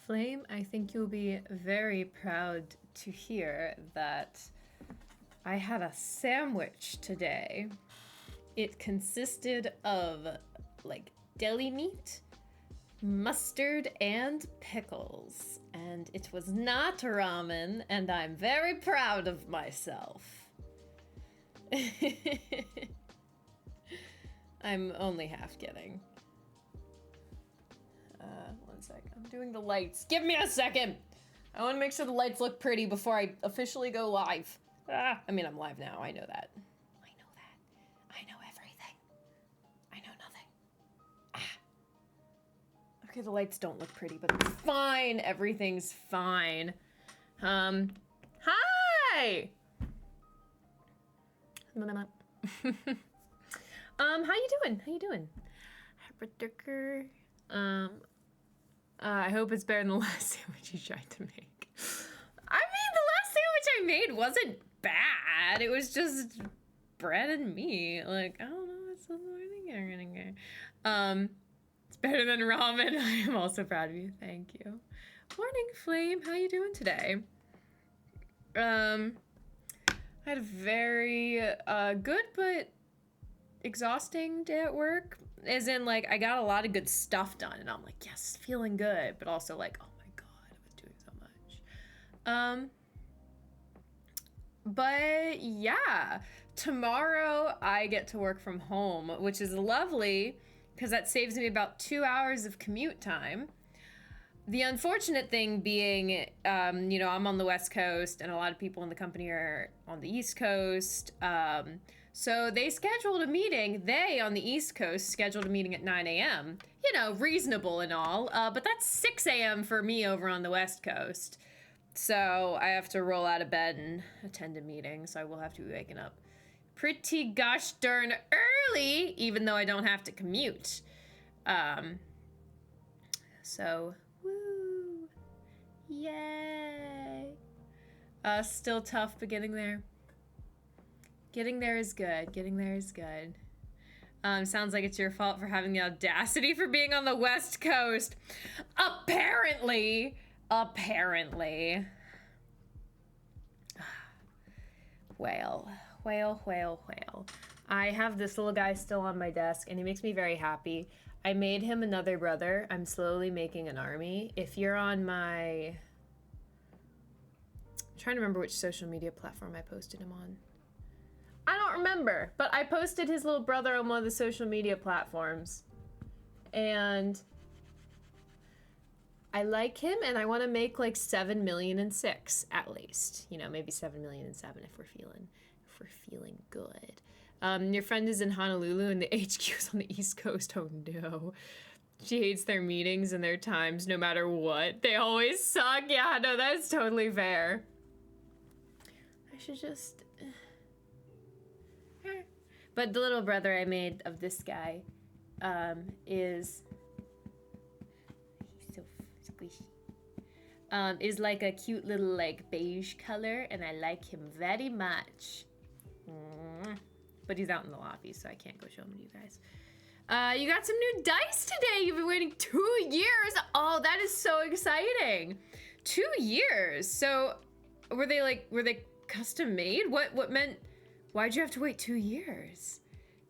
Flame, I think you'll be very proud to hear that I had a sandwich today. It consisted of like deli meat, mustard, and pickles. And it was not ramen, and I'm very proud of myself. I'm only half kidding. One sec. I'm doing the lights. Give me a second! I want to make sure the lights look pretty before I officially go live. I mean, I'm live now. I know that. I know that. I know everything. I know nothing. Okay, the lights don't look pretty, but it's fine. Everything's fine. Hi! How you doing? How you doing? I hope it's better than the last sandwich you tried to make. I mean, the last sandwich I made wasn't bad. It was just bread and meat. Like, I don't know. It's better than ramen. I am also proud of you. Thank you. Morning, Flame. How you doing today? I had a very good but exhausting day at work. As in, like, I got a lot of good stuff done, and I'm like, yes, feeling good, but also like, oh my god, I was doing so much. But yeah, tomorrow I get to work from home, which is lovely because that saves me about 2 hours of commute time. The unfortunate thing being, you know, I'm on the West Coast and a lot of people in the company are on the East Coast. So they scheduled a meeting. They, on the East Coast, scheduled a meeting at 9 a.m. You know, reasonable and all, but that's 6 a.m. for me over on the West Coast. So I have to roll out of bed and attend a meeting, so I will have to be waking up pretty gosh darn early, even though I don't have to commute. So, woo, yay. Still tough, but getting there. Getting there is good. Getting there is good. Sounds like it's your fault for having the audacity for being on the West Coast. Apparently. Apparently. Whale. Whale, whale, whale. I have this little guy still on my desk, and he makes me very happy. I made him another brother. I'm slowly making an army. If you're on my... I'm trying to remember which social media platform I posted him on. I don't remember, but I posted his little brother on one of the social media platforms. And I like him, and I want to make like 7,000,006 at least. You know, maybe 7,000,007 if we're feeling good. Your friend is in Honolulu, and the HQ is on the East Coast. Oh no. She hates their meetings and their times no matter what. They always suck. Yeah, no, that's totally fair. I should just... But the little brother I made of this guy is... He's so squishy. Is like a cute little like beige color, and I like him very much. But he's out in the lobby, so I can't go show him to you guys. You got some new dice today. You've been waiting 2 years. Oh, that is so exciting. 2 years. So were they custom made? What meant... Why'd you have to wait 2 years?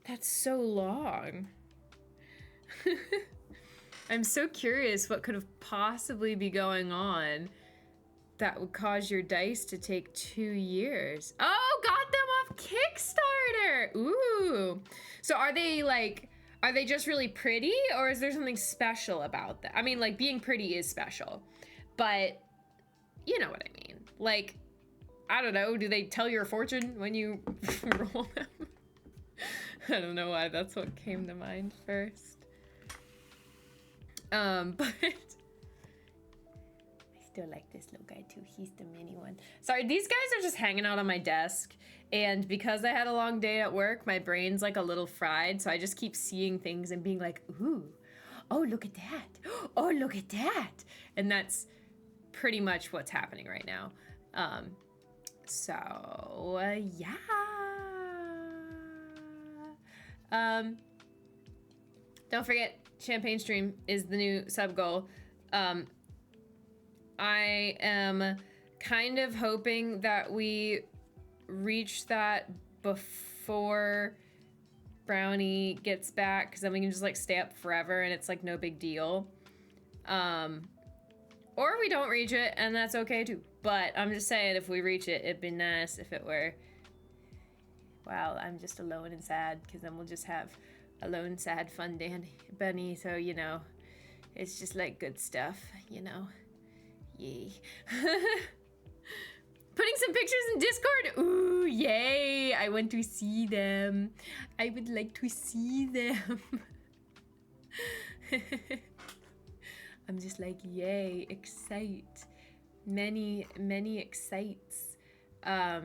That's so long. I'm so curious what could have possibly be going on that would cause your dice to take 2 years. Oh, got them off Kickstarter. Ooh. So are they just really pretty, or is there something special about that? I mean, like, being pretty is special, but you know what I mean. Like, I don't know, do they tell your fortune when you roll them? I don't know why that's what came to mind first. But I still like this little guy too. He's the mini one. Sorry, these guys are just hanging out on my desk, and because I had a long day at work, my brain's like a little fried, so I just keep seeing things and being like, ooh, oh, look at that. Oh, look at that. And that's pretty much what's happening right now. So, yeah. Don't forget, Champagne Stream is the new sub goal. I am kind of hoping that we reach that before Brownie gets back, because then we can just like stay up forever and it's like no big deal. Or we don't reach it and that's okay too. But I'm just saying, if we reach it, it'd be nice if it were, wow, I'm just alone and sad, because then we'll just have alone, sad, fun bunny. So, you know, it's just like good stuff, you know. Yay. Putting some pictures in Discord. Ooh, yay. I want to see them. I would like to see them. I'm just like, yay, excite. Many excites. I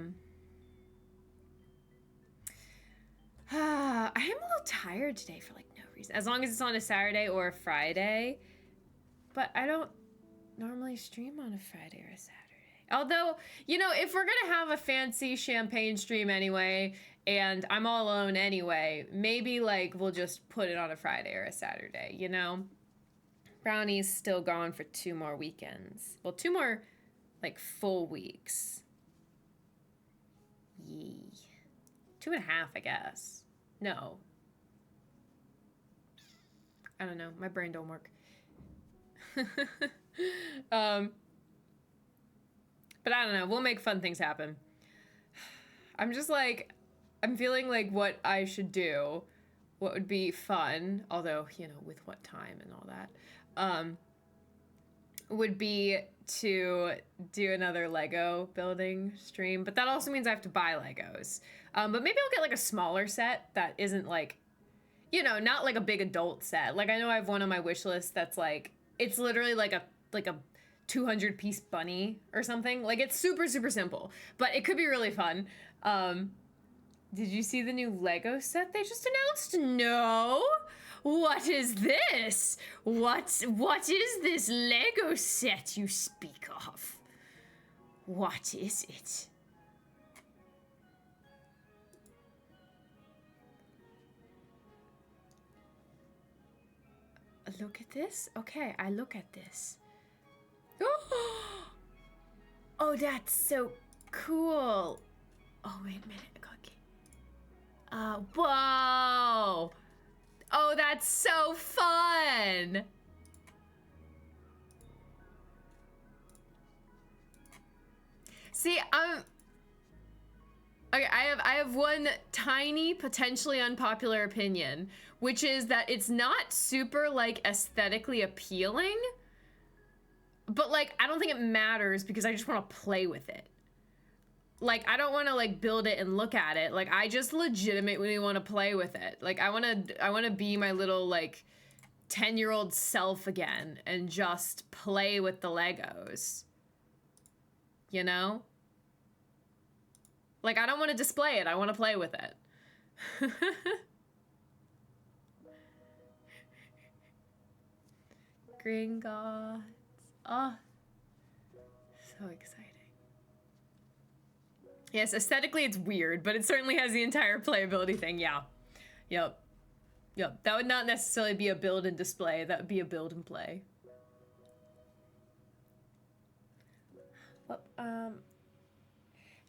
am a little tired today for like no reason. As long as it's on a Saturday or a Friday. But I don't normally stream on a Friday or a Saturday. Although, you know, if we're gonna have a fancy champagne stream anyway, and I'm all alone anyway, maybe like we'll just put it on a Friday or a Saturday, you know? Brownie's still gone for 2 more weekends. Well, 2 more like full weeks. Yee. 2.5, I guess. No. I don't know. My brain don't work. But I don't know. We'll make fun things happen. I'm just like, I'm feeling like what I should do, what would be fun, although, you know, with what time and all that, would be to do another Lego building stream. But that also means I have to buy Legos. But maybe I'll get like a smaller set that isn't like, you know, not like a big adult set. Like I know I have one on my wish list that's like, it's literally like a 200-piece bunny or something. Like it's super simple, but it could be really fun. Did you see the new Lego set they just announced? No. What is this? What is this Lego set you speak of? What is it? Look at this? Okay, I look at this. Oh, that's so cool. Oh, wait a minute, Cookie. Whoa. Oh, that's so fun. See, okay, I have one tiny, potentially unpopular opinion, which is that it's not super, like, aesthetically appealing. But, like, I don't think it matters because I just want to play with it. Like, I don't want to, like, build it and look at it. Like, I just legitimately want to play with it. Like, I want to be my little, like, 10-year-old self again and just play with the Legos. You know? Like, I don't want to display it. I want to play with it. Gringotts. Oh, so exciting. Yes, aesthetically it's weird, but it certainly has the entire playability thing. Yeah. Yep. That would not necessarily be a build and display. That would be a build and play. But,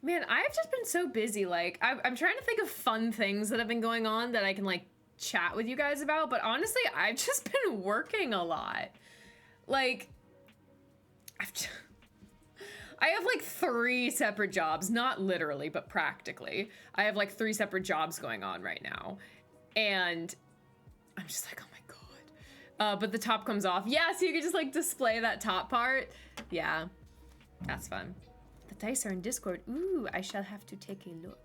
man, I've just been so busy. Like, I'm trying to think of fun things that have been going on that I can, like, chat with you guys about. But honestly, I've just been working a lot. Like, I have like 3 separate jobs, not literally, but practically. I have like 3 separate jobs going on right now. And I'm just like, oh my God. But the top comes off. Yeah, so you can just like display that top part. Yeah, that's fun. The dice are in Discord. Ooh, I shall have to take a look.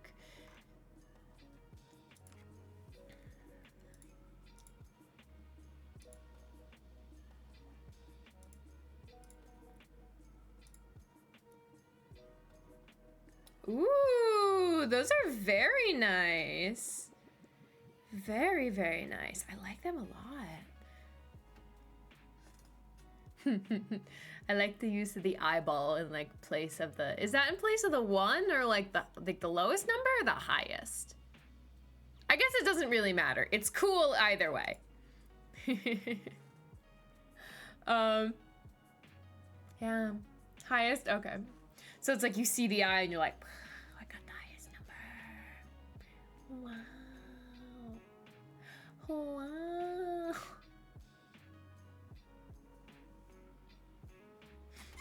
Ooh, those are very nice. Very, very nice. I like them a lot. I like the use of the eyeball in like place of the, is that in place of the 1 or like the lowest number or the highest? I guess it doesn't really matter. It's cool either way. Yeah. Highest? Okay. So it's like you see the eye and you're like, I got the highest number. Wow. Wow.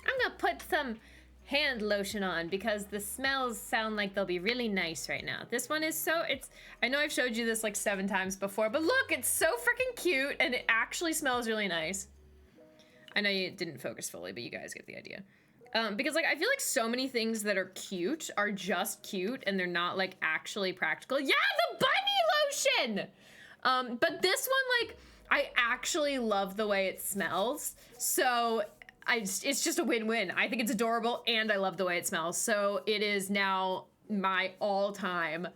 I'm gonna put some hand lotion on because the smells sound like they'll be really nice right now. This one is so, I know I've showed you this like 7 times before, but look, it's so freaking cute and it actually smells really nice. I know you didn't focus fully, but you guys get the idea. Because like, I feel like so many things that are cute are just cute and they're not like actually practical. Yeah, the bunny lotion! But this one, like, I actually love the way it smells. So it's just a win-win. I think it's adorable and I love the way it smells. So it is now my all-time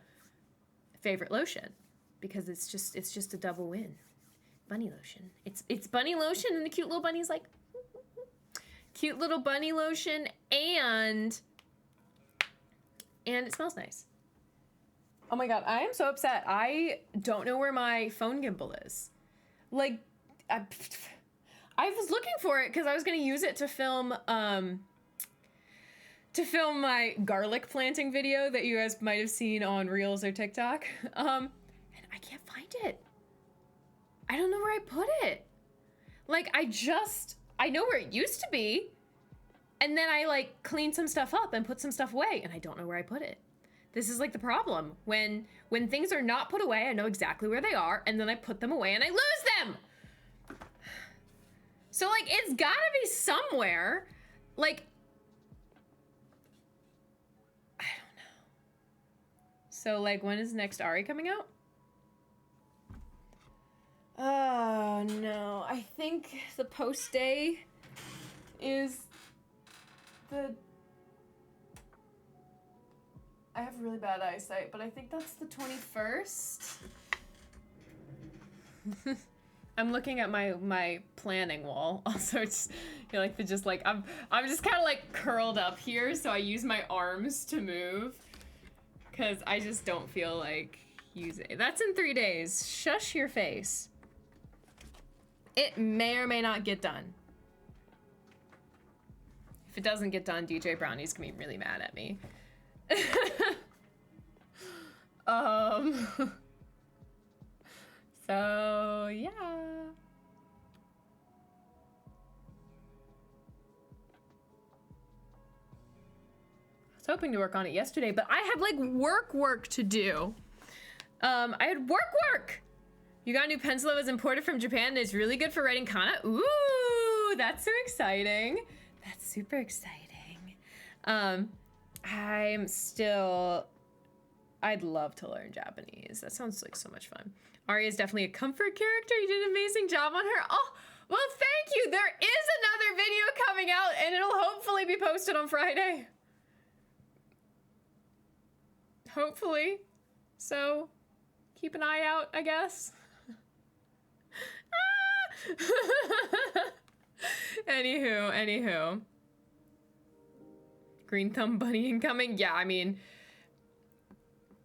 favorite lotion because it's just a double win. Bunny lotion. It's bunny lotion and the cute little bunny's like cute little bunny lotion and it smells nice. Oh my god, I am so upset. I don't know where my phone gimbal is. Like I was looking for it because I was gonna use it to film my garlic planting video that you guys might have seen on Reels or TikTok. And I can't find it. I don't know where I put it. Like I know where it used to be. And then I like cleaned some stuff up and put some stuff away and I don't know where I put it. This is like the problem. When things are not put away, I know exactly where they are and then I put them away and I lose them. So like, it's gotta be somewhere. Like, I don't know. So like, when is next Ari coming out? Oh no, I think the post day is I have really bad eyesight, but I think that's the 21st. I'm looking at my planning wall. Also, it's like I'm just kind of like curled up here, so I use my arms to move because I just don't feel like using. That's in 3 days. Shush your face. It may or may not get done. If it doesn't get done, DJ Brownie's gonna be really mad at me. So yeah. I was hoping to work on it yesterday, but I had like work to do. I had work. You got a new pencil that was imported from Japan and it's really good for writing kana. Ooh, that's so exciting. That's super exciting. I'd love to learn Japanese. That sounds like so much fun. Ari is definitely a comfort character. You did an amazing job on her. Oh, well, thank you. There is another video coming out and it'll hopefully be posted on Friday. Hopefully. So keep an eye out, I guess. Anywho. Green thumb bunny incoming. Yeah, I mean,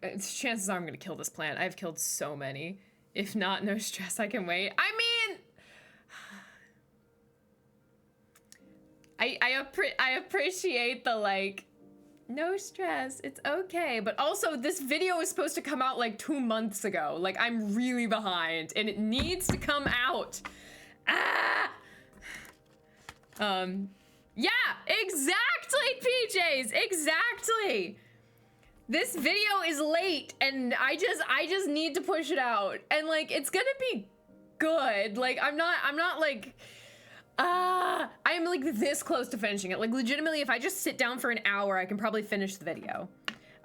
chances are I'm gonna kill this plant. I've killed so many. If not, no stress, I can wait. I mean, I appreciate the like, no stress, it's okay. But also, this video is supposed to come out like 2 months ago. Like, I'm really behind, and it needs to come out. Yeah, exactly, PJs, exactly. This video is late, and I just need to push it out, and like, it's gonna be good. Like, I'm not like, I'm like this close to finishing it. Like, legitimately, if I just sit down for an hour, I can probably finish the video.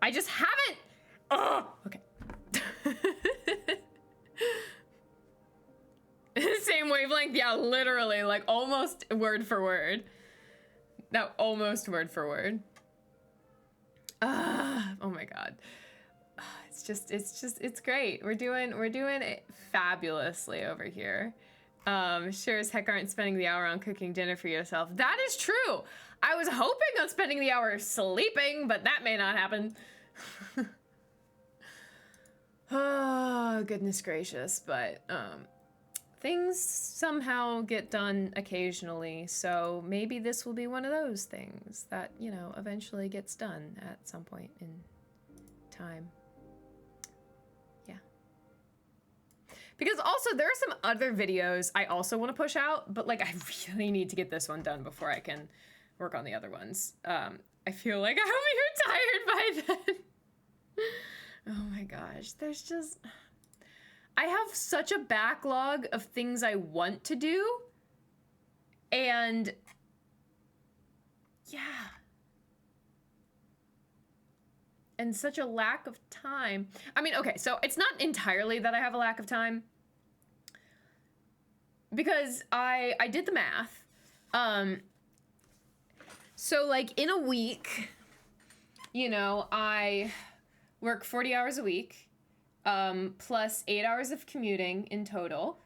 I just haven't. Okay. Same wavelength, yeah, literally, like almost word for word. No, almost word for word. Oh my god. It's great. We're doing it fabulously over here. Sure as heck aren't spending the hour on cooking dinner for yourself. That is true. I was hoping on spending the hour sleeping, but that may not happen. Oh, goodness gracious. But things somehow get done occasionally, so maybe this will be one of those things that, you know, eventually gets done at some point in time. Yeah. Because also there are some other videos I also want to push out, but like I really need to get this one done before I can work on the other ones. I feel like I'll be retired by then. Oh my gosh, there's just... I have such a backlog of things I want to do, and yeah, and such a lack of time. I mean, okay, so it's not entirely that I have a lack of time, because I did the math. So like in a week, you know, I work 40 hours a week. Plus 8 hours of commuting in total,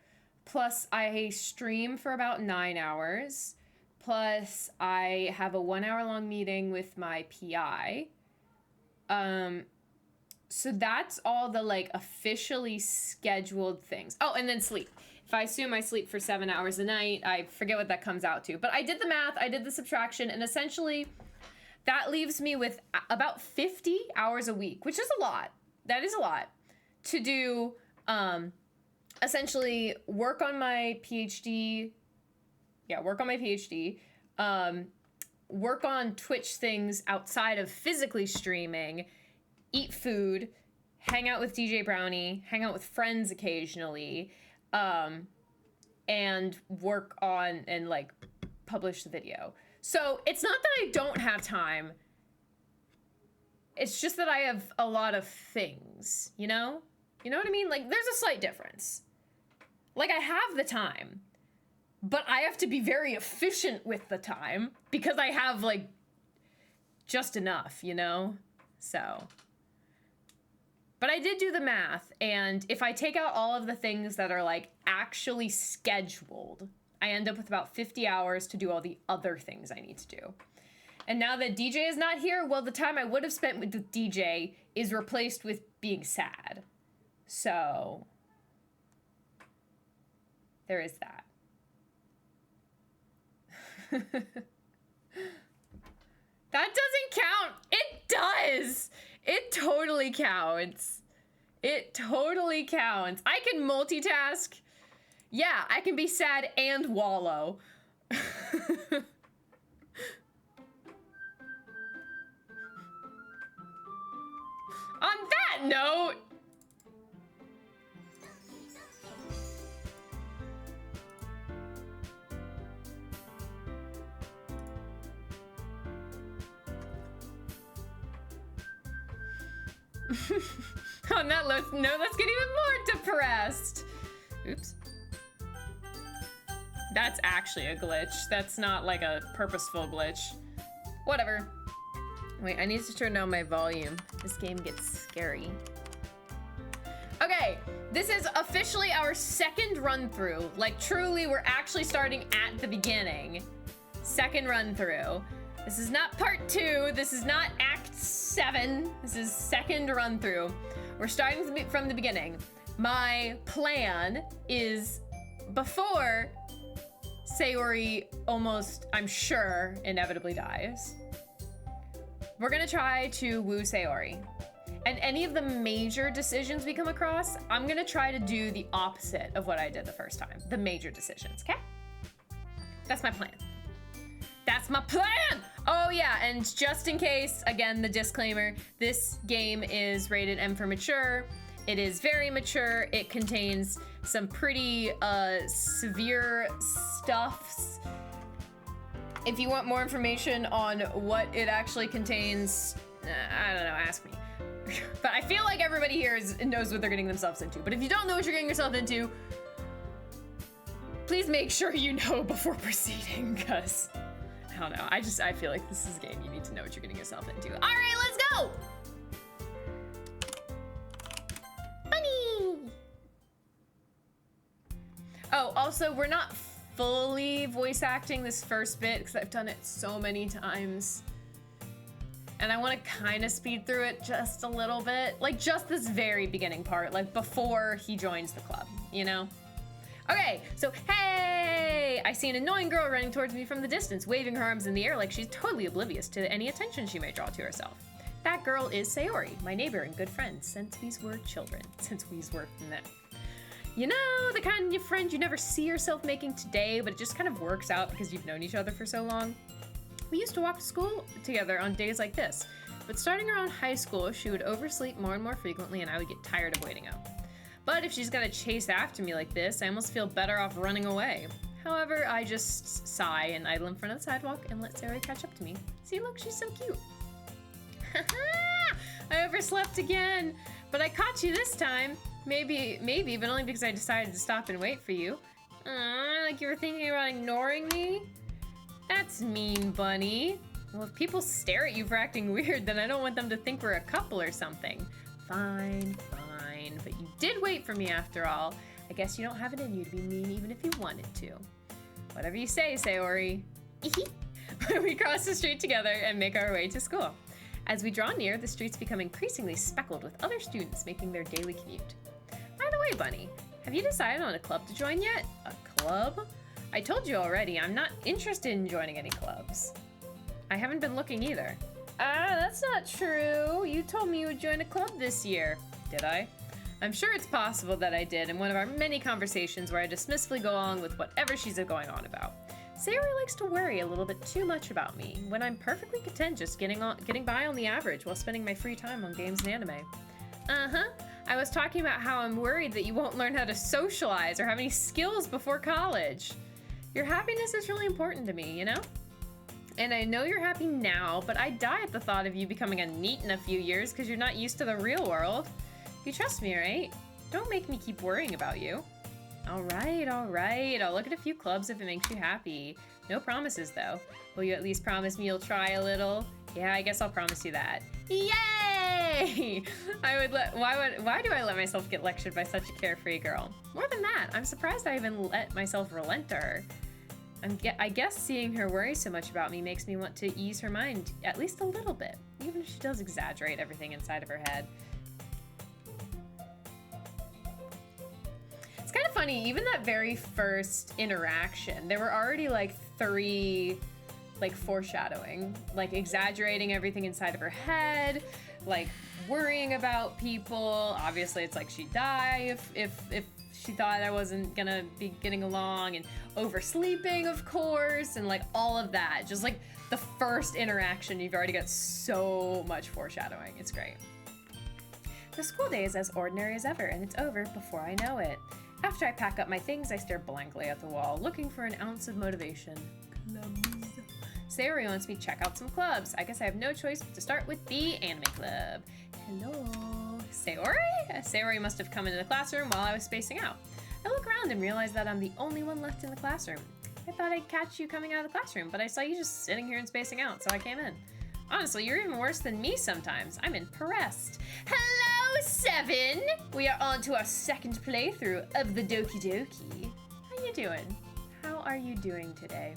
plus I stream for about 9 hours, plus I have a 1 hour long meeting with my PI. So that's all the like officially scheduled things. Oh, and then sleep. If I assume I sleep for 7 hours a night, I forget what that comes out to, but I did the math, I did the subtraction, and essentially that leaves me with about 50 hours a week, which is a lot. That is a lot. To do, essentially work on my PhD. Yeah, work on my PhD. Work on Twitch things outside of physically streaming. Eat food. Hang out with DJ Brownie. Hang out with friends occasionally. And work on and like publish the video. So it's not that I don't have time. It's just that I have a lot of things, you know? You know what I mean? Like, there's a slight difference. Like, I have the time, but I have to be very efficient with the time because I have, like, just enough, you know? So. But I did do the math, and if I take out all of the things that are, like, actually scheduled, I end up with about 50 hours to do all the other things I need to do. And now that DJ is not here, well, the time I would have spent with DJ is replaced with being sad. So, there is that. That doesn't count. It does. It totally counts. It totally counts. I can multitask. Yeah, I can be sad and wallow. On that note, on that note, no, let's get even more depressed. Oops. That's actually a glitch. That's not like a purposeful glitch. Whatever. Wait, I need to turn down my volume. This game gets scary. Okay, this is officially our second run through. Like truly, we're actually starting at the beginning. Second run through. This is not part 2. This is not act 7. This is second run through. We're starting from the beginning. My plan is before Sayori almost, I'm sure, inevitably dies, we're gonna try to woo Sayori. And any of the major decisions we come across, I'm gonna try to do the opposite of what I did the first time. The major decisions, okay? That's my plan. That's my plan! Oh yeah, and just in case, again, the disclaimer, this game is rated M for mature. It is very mature. It contains some pretty severe stuffs. If you want more information on what it actually contains, I don't know, ask me. But I feel like everybody here knows what they're getting themselves into. But if you don't know what you're getting yourself into, please make sure you know before proceeding, because I don't know. I feel like this is a game you need to know what you're getting yourself into. All right, let's go! Bunny! Oh, also, we're not fully voice acting this first bit because I've done it so many times. And I want to kind of speed through it just a little bit. Like, just this very beginning part, like before he joins the club, you know? Okay, so hey! I see an annoying girl running towards me from the distance, waving her arms in the air like she's totally oblivious to any attention she may draw to herself. That girl is Sayori, my neighbor and good friend since we were children. You know, the kind of friend you never see yourself making today, but it just kind of works out because you've known each other for so long. We used to walk to school together on days like this, but starting around high school, she would oversleep more and more frequently and I would get tired of waiting up. But if she's gonna chase after me like this, I almost feel better off running away. However, I just sigh and idle in front of the sidewalk and let Sayori catch up to me. See, look, she's so cute. I overslept again, but I caught you this time. Maybe, but only because I decided to stop and wait for you. Like you were thinking about ignoring me? That's mean, Bunny. Well, if people stare at you for acting weird, then I don't want them to think we're a couple or something. Fine, but you did wait for me after all. I guess you don't have it in you to be mean even if you wanted to. Whatever you say, Sayori. We cross the street together and make our way to school. As we draw near, the streets become increasingly speckled with other students making their daily commute. By the way, Bunny, have you decided on a club to join yet? A club? I told you already, I'm not interested in joining any clubs. I haven't been looking either. That's not true. You told me you would join a club this year. Did I? I'm sure it's possible that I did in one of our many conversations where I dismissively go along with whatever she's going on about. Sayori likes to worry a little bit too much about me, when I'm perfectly content just getting by on the average while spending my free time on games and anime. I was talking about how I'm worried that you won't learn how to socialize or have any skills before college. Your happiness is really important to me, you know? And I know you're happy now, but I die at the thought of you becoming a NEET in a few years because you're not used to the real world. You trust me, right? Don't make me keep worrying about you. All right. I'll look at a few clubs if it makes you happy. No promises, though. Will you at least promise me you'll try a little? Yeah, I guess I'll promise you that. Yay! Why do I let myself get lectured by such a carefree girl? More than that, I'm surprised I even let myself relent to her. I guess seeing her worry so much about me makes me want to ease her mind at least a little bit, even if she does exaggerate everything inside of her head. It's kind of funny, even that very first interaction, there were already like 3 foreshadowing, like exaggerating everything inside of her head, like worrying about people. Obviously it's like she'd die if she thought I wasn't gonna be getting along, and oversleeping, of course, and like all of that. Just like the first interaction, you've already got so much foreshadowing. It's great. The school day is as ordinary as ever, and it's over before I know it. After I pack up my things, I stare blankly at the wall, looking for an ounce of motivation. Clubs. Sayori wants me to check out some clubs. I guess I have no choice but to start with the anime club. Hello. Sayori? Sayori must have come into the classroom while I was spacing out. I look around and realize that I'm the only one left in the classroom. I thought I'd catch you coming out of the classroom, but I saw you just sitting here and spacing out, so I came in. Honestly, you're even worse than me sometimes. I'm impressed. Hello, 7! We are on to our second playthrough of the Doki Doki. How you doing? How are you doing today?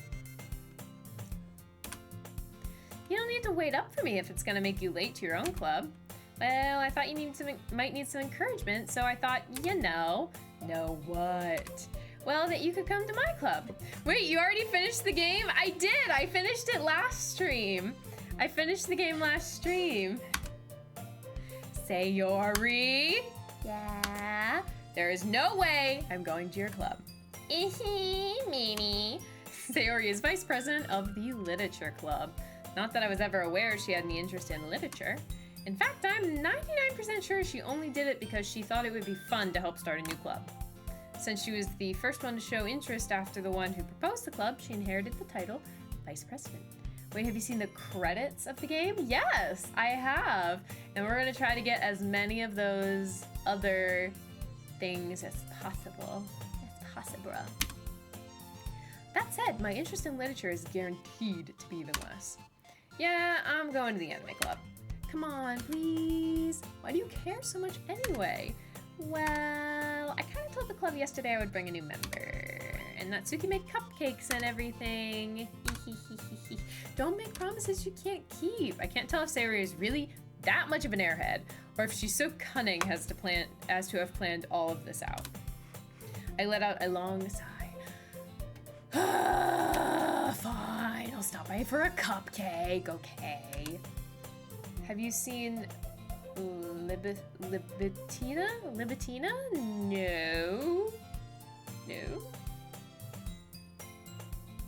You don't need to wait up for me if it's gonna make you late to your own club. Well, I thought you might need some encouragement, so I thought, know what? Well, that you could come to my club. Wait, you already finished the game? I did! I finished it last stream. I finished the game last stream. Sayori? Yeah? There is no way I'm going to your club. Mimi. Sayori is vice president of the literature club. Not that I was ever aware she had any interest in literature. In fact, I'm 99% sure she only did it because she thought it would be fun to help start a new club. Since she was the first one to show interest after the one who proposed the club, she inherited the title Vice President. Wait, have you seen the credits of the game? Yes, I have. And we're gonna try to get as many of those other things as possible. That said, my interest in literature is guaranteed to be even less. Yeah, I'm going to the anime club. Come on, please. Why do you care so much anyway? Well, I kind of told the club yesterday I would bring a new member, and Natsuki made cupcakes and everything. Don't make promises you can't keep. I can't tell if Sayori is really that much of an airhead, or if she's so cunning as to have planned all of this out. I let out a long sigh. Fine, I'll stop by for a cupcake, okay. Have you seen Libitina? Libitina? No. No.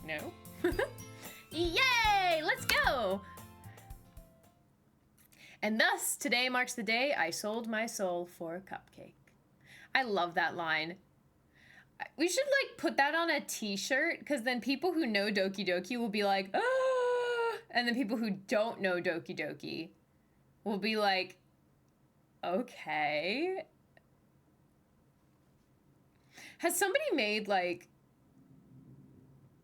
No. Yay! Let's go! And thus, today marks the day I sold my soul for a cupcake. I love that line. We should, like, put that on a t-shirt, because then people who know Doki Doki will be like, ah! And then people who don't know Doki Doki will be like, okay. Has somebody made, like,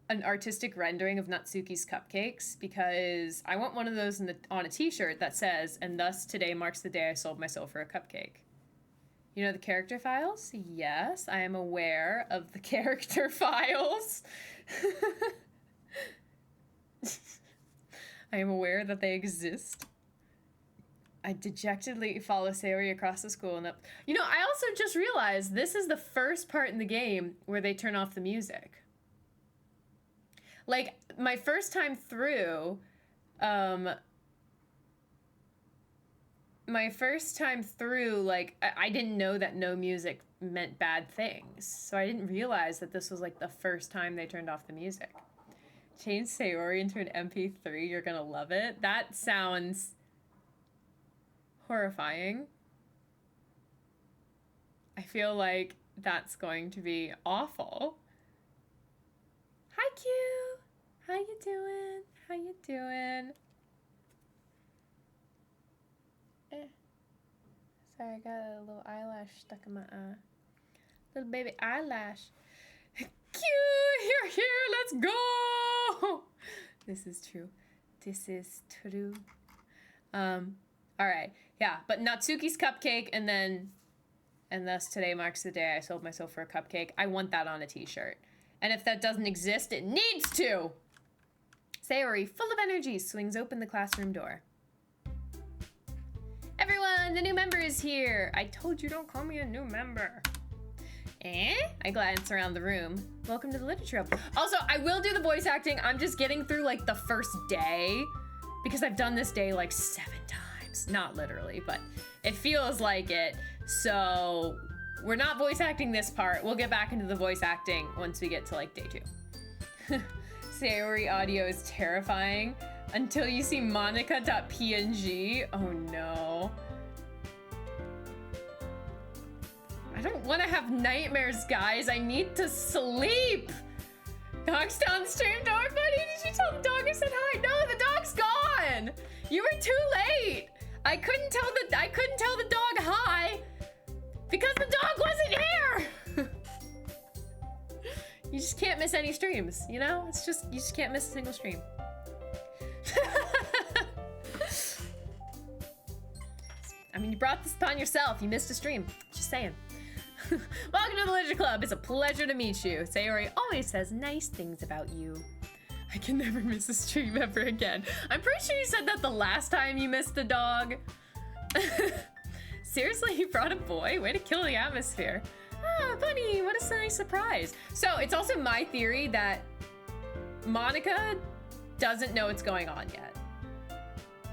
an artistic rendering of Natsuki's cupcakes? Because I want one of those on a t-shirt that says, and thus today marks the day I sold my soul for a cupcake. You know the character files? Yes, I am aware of the character files. I am aware that they exist. I dejectedly follow Sayori across the school and up. You know, I also just realized this is the first part in the game where they turn off the music. Like, my first time through, like, I didn't know that no music meant bad things. So I didn't realize that this was, like, the first time they turned off the music. Change Sayori into an MP3, you're gonna love it. That sounds horrifying. I feel like that's going to be awful. Hi, Q. How you doing? How you doing? Sorry, I got a little eyelash stuck in my eye. Little baby eyelash. Q, you're here. Let's go. This is true. This is true. All right. Yeah, but Natsuki's cupcake, and thus today marks the day I sold myself for a cupcake. I want that on a t-shirt. And if that doesn't exist, it needs to! Sayori, full of energy, swings open the classroom door. Everyone, the new member is here. I told you don't call me a new member. I glance around the room. Welcome to the literature club. Also, I will do the voice acting. I'm just getting through, like, the first day, because I've done this day, like, 7 times. Not literally, but it feels like it. So we're not voice acting this part. We'll get back into the voice acting once we get to, like, day 2. Sayori audio is terrifying until you see Monica.png. Oh no. I don't want to have nightmares, guys. I need to sleep. Dog's downstream. Dog buddy, did you tell the dog I said hi? No, the dog's gone. You were too late. I couldn't tell the dog hi because the dog wasn't here. You just can't miss any streams, you know? It's just, you just can't miss a single stream. I mean, you brought this upon yourself. You missed a stream. Just saying. Welcome to the Literature Club. It's a pleasure to meet you. Sayori always says nice things about you. I can never miss a stream ever again. I'm pretty sure you said that the last time you missed a dog. Seriously, you brought a boy? Way to kill the atmosphere. Ah, bunny, what a nice surprise. So it's also my theory that Monica doesn't know what's going on yet.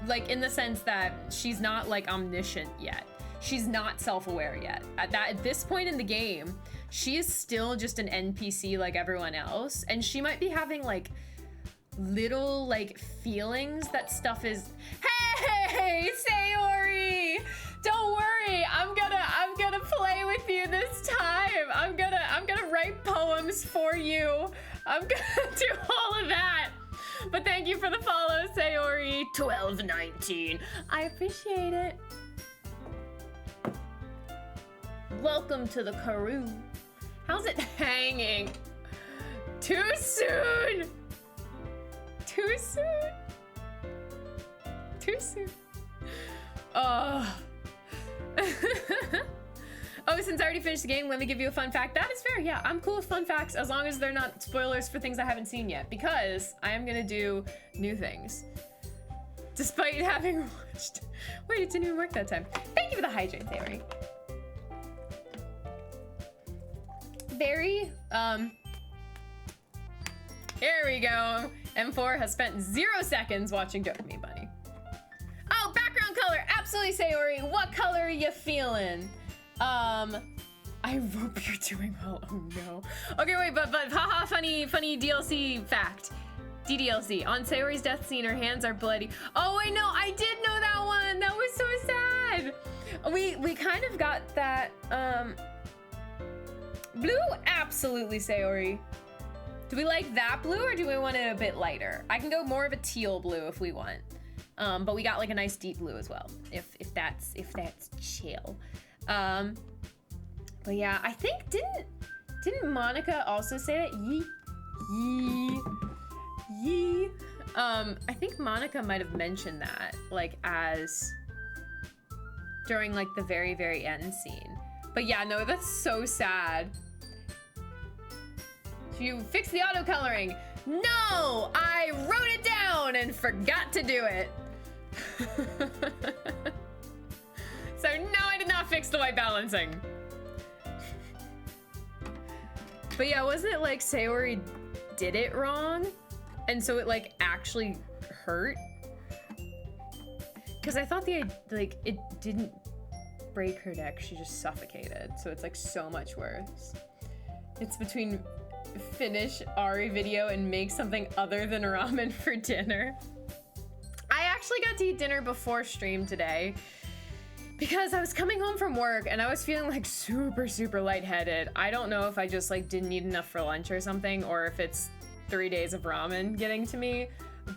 Like, in the sense that she's not, like, omniscient yet. She's not self-aware yet. At this point in the game, she is still just an NPC like everyone else, and she might be having, like, little, like, feelings that stuff is, hey, Sayori! Don't worry, I'm gonna play with you this time. I'm gonna write poems for you. I'm gonna do all of that. But thank you for the follow, Sayori 1219. I appreciate it. Welcome to the Karoo. How's it hanging? Too soon. Too soon. Too soon. Oh. Oh, since I already finished the game, let me give you a fun fact. That is fair, yeah. I'm cool with fun facts as long as they're not spoilers for things I haven't seen yet, because I am gonna do new things. Despite having watched. Wait, it didn't even work that time. Thank you for the hydrate, Sayori. very, here we go. M4 has spent 0 seconds watching Doki Bunny. Oh, background color, absolutely, Sayori. What color are you feeling? I hope you're doing well. Oh no. Okay, wait, but haha, funny DLC fact. DDLC. On Sayori's death scene, her hands are bloody. Oh wait, no, I did know that one. That was so sad. We kind of got that. Blue, absolutely, Sayori. Do we like that blue or do we want it a bit lighter? I can go more of a teal blue if we want. But we got like a nice deep blue as well, if that's chill. But yeah, I think didn't Monica also say that? Yee. I think Monica might have mentioned that, like, as during like the very, very end scene. But yeah, no, that's so sad. You fixed the auto coloring. No, I wrote it down and forgot to do it. So no, I did not fix the white balancing. But yeah, wasn't it like Sayori did it wrong? And so it like actually hurt? Because I thought it didn't break her neck, she just suffocated. So it's like so much worse. It's between finish Ari video and make something other than ramen for dinner. I actually got to eat dinner before stream today because I was coming home from work and I was feeling like super lightheaded. I don't know if I just like didn't eat enough for lunch or something, or if it's 3 days of ramen getting to me,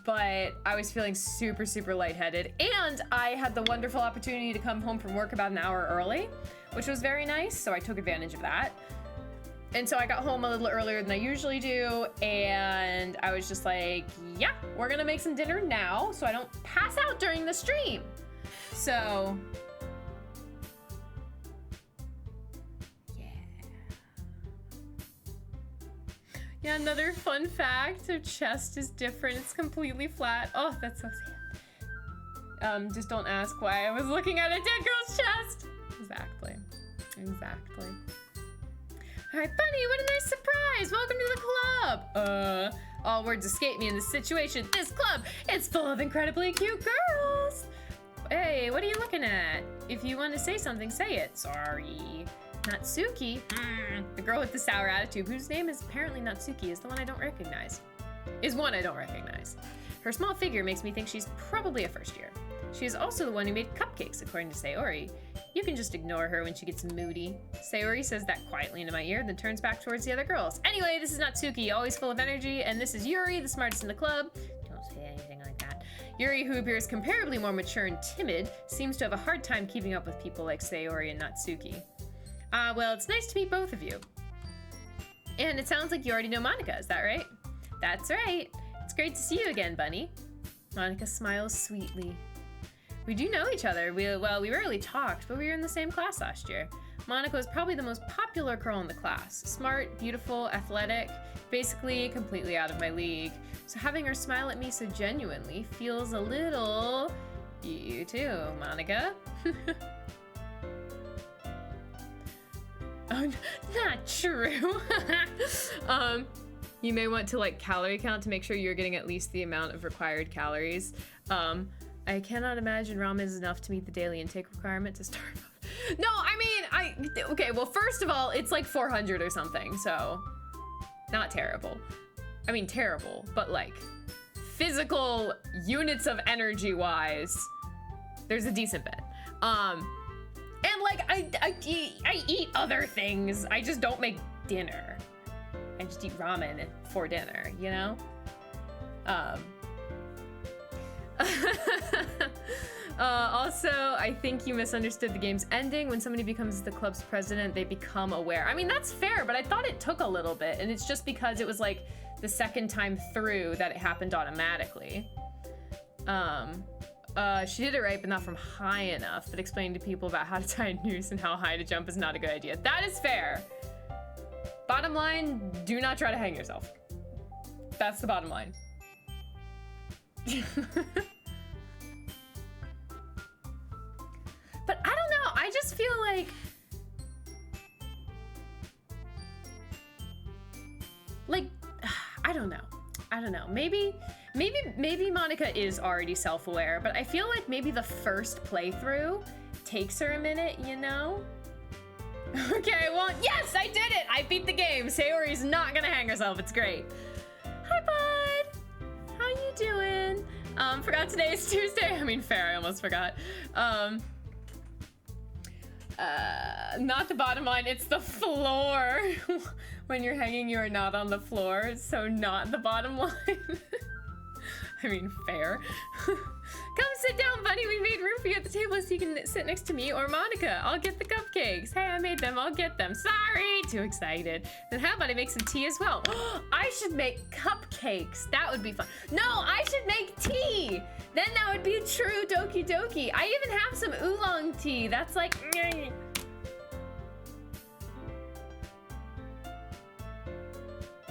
but I was feeling super lightheaded, and I had the wonderful opportunity to come home from work about an hour early, which was very nice, so I took advantage of that. And so I got home a little earlier than I usually do, and I was just like, yeah, we're gonna make some dinner now so I don't pass out during the stream. So, yeah, another fun fact, her chest is different. It's completely flat. Oh, that's so sad. Just don't ask why I was looking at a dead girl's chest. Exactly. All right, Bunny, what a nice surprise. Welcome to the club. All words escape me in this situation. This club, it's full of incredibly cute girls. Hey, what are you looking at? If you want to say something, say it. Sorry. Natsuki, the girl with the sour attitude, whose name is apparently Natsuki, is the one I don't recognize. Her small figure makes me think she's probably a first year. She is also the one who made cupcakes, according to Sayori. You can just ignore her when she gets moody. Sayori says that quietly into my ear, then turns back towards the other girls. Anyway, this is Natsuki, always full of energy, and this is Yuri, the smartest in the club. Don't say anything like that. Yuri, who appears comparably more mature and timid, seems to have a hard time keeping up with people like Sayori and Natsuki. Well, it's nice to meet both of you. And it sounds like you already know Monica, is that right? That's right. It's great to see you again, Bunny. Monica smiles sweetly. We do know each other. We rarely talked, but we were in the same class last year. Monica was probably the most popular girl in the class. Smart, beautiful, athletic, basically completely out of my league. So having her smile at me so genuinely feels a little... You too, Monica. Oh, not true. You may want to like calorie count to make sure you're getting at least the amount of required calories. I cannot imagine ramen is enough to meet the daily intake requirement to start off. No, I mean, okay, well, first of all, it's like 400 or something, so not terrible. I mean, terrible, but like physical units of energy wise, there's a decent bit. And like, I eat other things. I just don't make dinner. I just eat ramen for dinner, you know? Also, I think you misunderstood the game's ending. When somebody becomes the club's president, they become aware. I mean, that's fair, but I thought it took a little bit, and it's just because it was like the second time through that it happened automatically. She did it right, but not from high enough, but explaining to people about how to tie a noose and how high to jump is not a good idea. That is fair. Bottom line, do not try to hang yourself. That's the bottom line. But I don't know, I just feel like don't know. Maybe Monica is already self-aware, but I feel like maybe the first playthrough takes her a minute, you know? Okay, well, yes, I did it! I beat the game. Sayori's not gonna hang herself. It's great. Hi, bud. How you doing? Forgot today is Tuesday. I mean, fair, I almost forgot. Not the bottom line, it's the floor. When you're hanging, you are not on the floor, so not the bottom line. I mean, fair. Come sit down, buddy. We made room for you at the table so you can sit next to me or Monica. I'll get the cupcakes. Hey, I made them. I'll get them. Sorry. Too excited. Then how about I make some tea as well? I should make cupcakes. That would be fun. No, I should make tea. Then that would be true Doki Doki. I even have some oolong tea. That's like...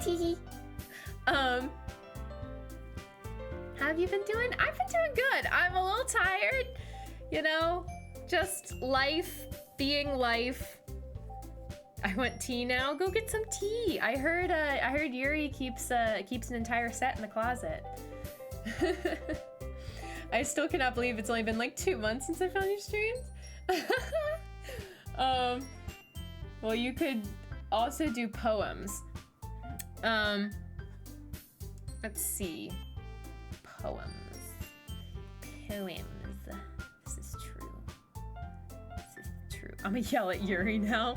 Tee. How have you been doing? I've been doing good. I'm a little tired, you know, just life being life. I want tea now. Go get some tea. I heard Yuri keeps an entire set in the closet. I still cannot believe it's only been like 2 months since I found your streams. Well, you could also do poems. Let's see. Poems. This is true. I'm gonna yell at Yuri now.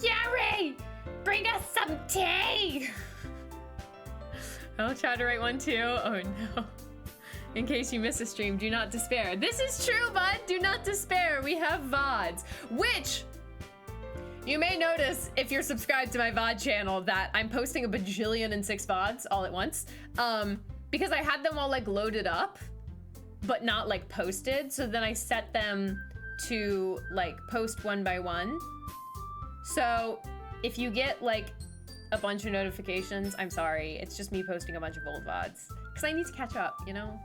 Yuri! Bring us some tea! I'll try to write one too. Oh no. In case you miss a stream, do not despair. This is true, bud. Do not despair. We have VODs, which you may notice if you're subscribed to my VOD channel that I'm posting a bajillion and 6 VODs all at once. Because I had them all like loaded up, but not like posted. So then I set them to like post one by one. So if you get like a bunch of notifications, I'm sorry. It's just me posting a bunch of old VODs. Because I need to catch up, you know?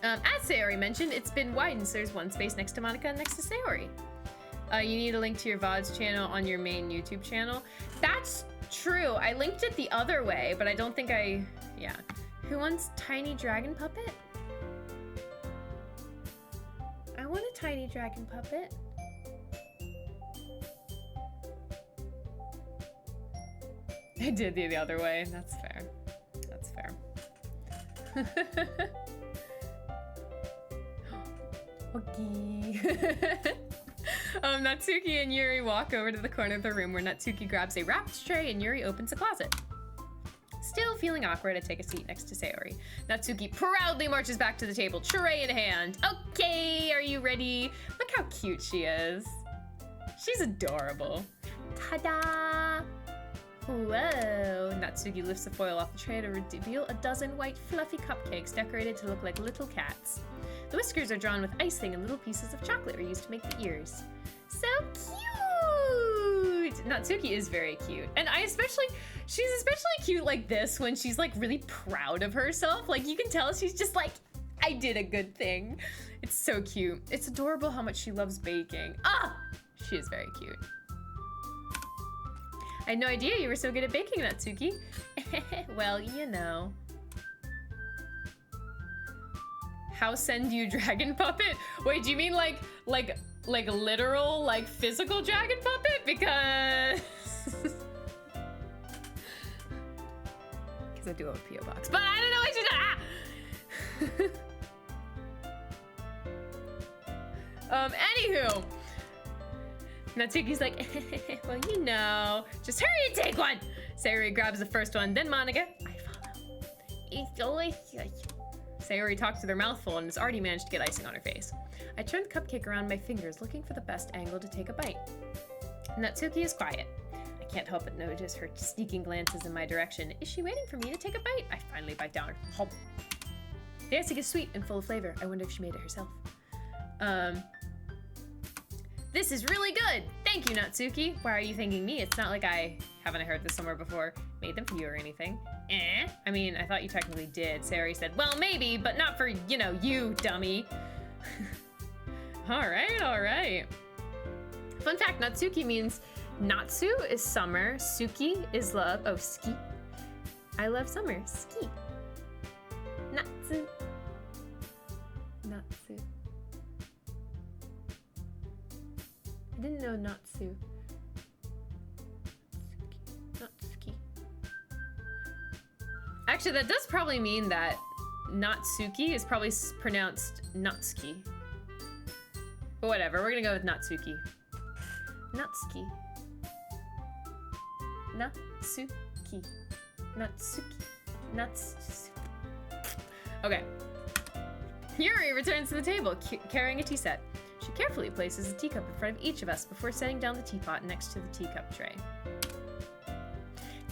As Sayori mentioned, it's been widened, so there's one space next to Monica and next to Sayori. You need a link to your VODs channel on your main YouTube channel. That's true. I linked it the other way, but I don't think yeah. Who wants tiny dragon puppet? I want a tiny dragon puppet. I did the other way. That's fair. That's fair. Okay. Natsuki and Yuri walk over to the corner of the room where Natsuki grabs a wrapped tray and Yuri opens a closet. Still feeling awkward, I take a seat next to Sayori. Natsuki proudly marches back to the table, tray in hand. Okay, are you ready? Look how cute she is. She's adorable. Ta-da! Whoa! Natsuki lifts the foil off the tray to reveal a dozen white fluffy cupcakes decorated to look like little cats. The whiskers are drawn with icing and little pieces of chocolate are used to make the ears. So cute! Natsuki is very cute. And she's especially cute like this when she's like really proud of herself. Like you can tell she's just like, I did a good thing. It's so cute. It's adorable how much she loves baking. Ah! She is very cute. I had no idea you were so good at baking, Natsuki. Well, you know. How send you dragon puppet? Wait, do you mean like literal, like physical dragon puppet? Because I do have a P.O. box, but I don't know what you do. Anywho, Natsuki's like, well, you know, just hurry and take one. Sayori grabs the first one, then Monica. I follow. It's delicious. Sayori talks with her mouth full and has already managed to get icing on her face. I turn the cupcake around my fingers, looking for the best angle to take a bite. Natsuki is quiet. I can't help but notice her sneaking glances in my direction. Is she waiting for me to take a bite? I finally bite down. The icing is sweet and full of flavor. I wonder if she made it herself. This is really good! Thank you, Natsuki. Why are you thanking me? It's not like haven't I heard this somewhere before, made them for you or anything. I mean, I thought you technically did. Sayori said, well, maybe, but not for, you know, you, dummy. All right. Fun fact, Natsuki means Natsu is summer. Suki is love. Oh, ski. I love summer. Ski. Natsu. Natsu. I didn't know Natsu. Natsuki. Actually, that does probably mean that Natsuki is probably pronounced Natsuki. But whatever, we're gonna go with Natsuki. Natsuki. Natsuki. Natsuki. Natsuki. Okay. Yuri returns to the table, carrying a tea set. She carefully places a teacup in front of each of us before setting down the teapot next to the teacup tray.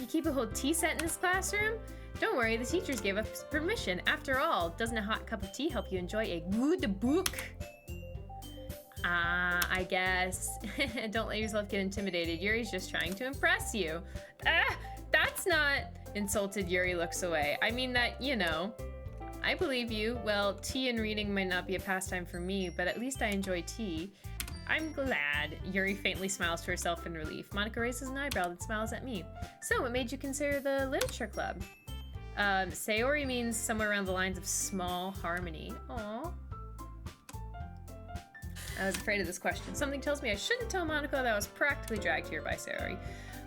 You keep a whole tea set in this classroom? Don't worry, the teachers gave us permission. After all, doesn't a hot cup of tea help you enjoy a good book? I guess. Don't let yourself get intimidated. Yuri's just trying to impress you. That's not... Insulted Yuri looks away. I mean that, you know. I believe you. Well, tea and reading might not be a pastime for me, but at least I enjoy tea. I'm glad. Yuri faintly smiles to herself in relief. Monika raises an eyebrow and smiles at me. So, what made you consider the literature club? Sayori means somewhere around the lines of small harmony. Aww. I was afraid of this question. Something tells me I shouldn't tell Monika that I was practically dragged here by Sayori.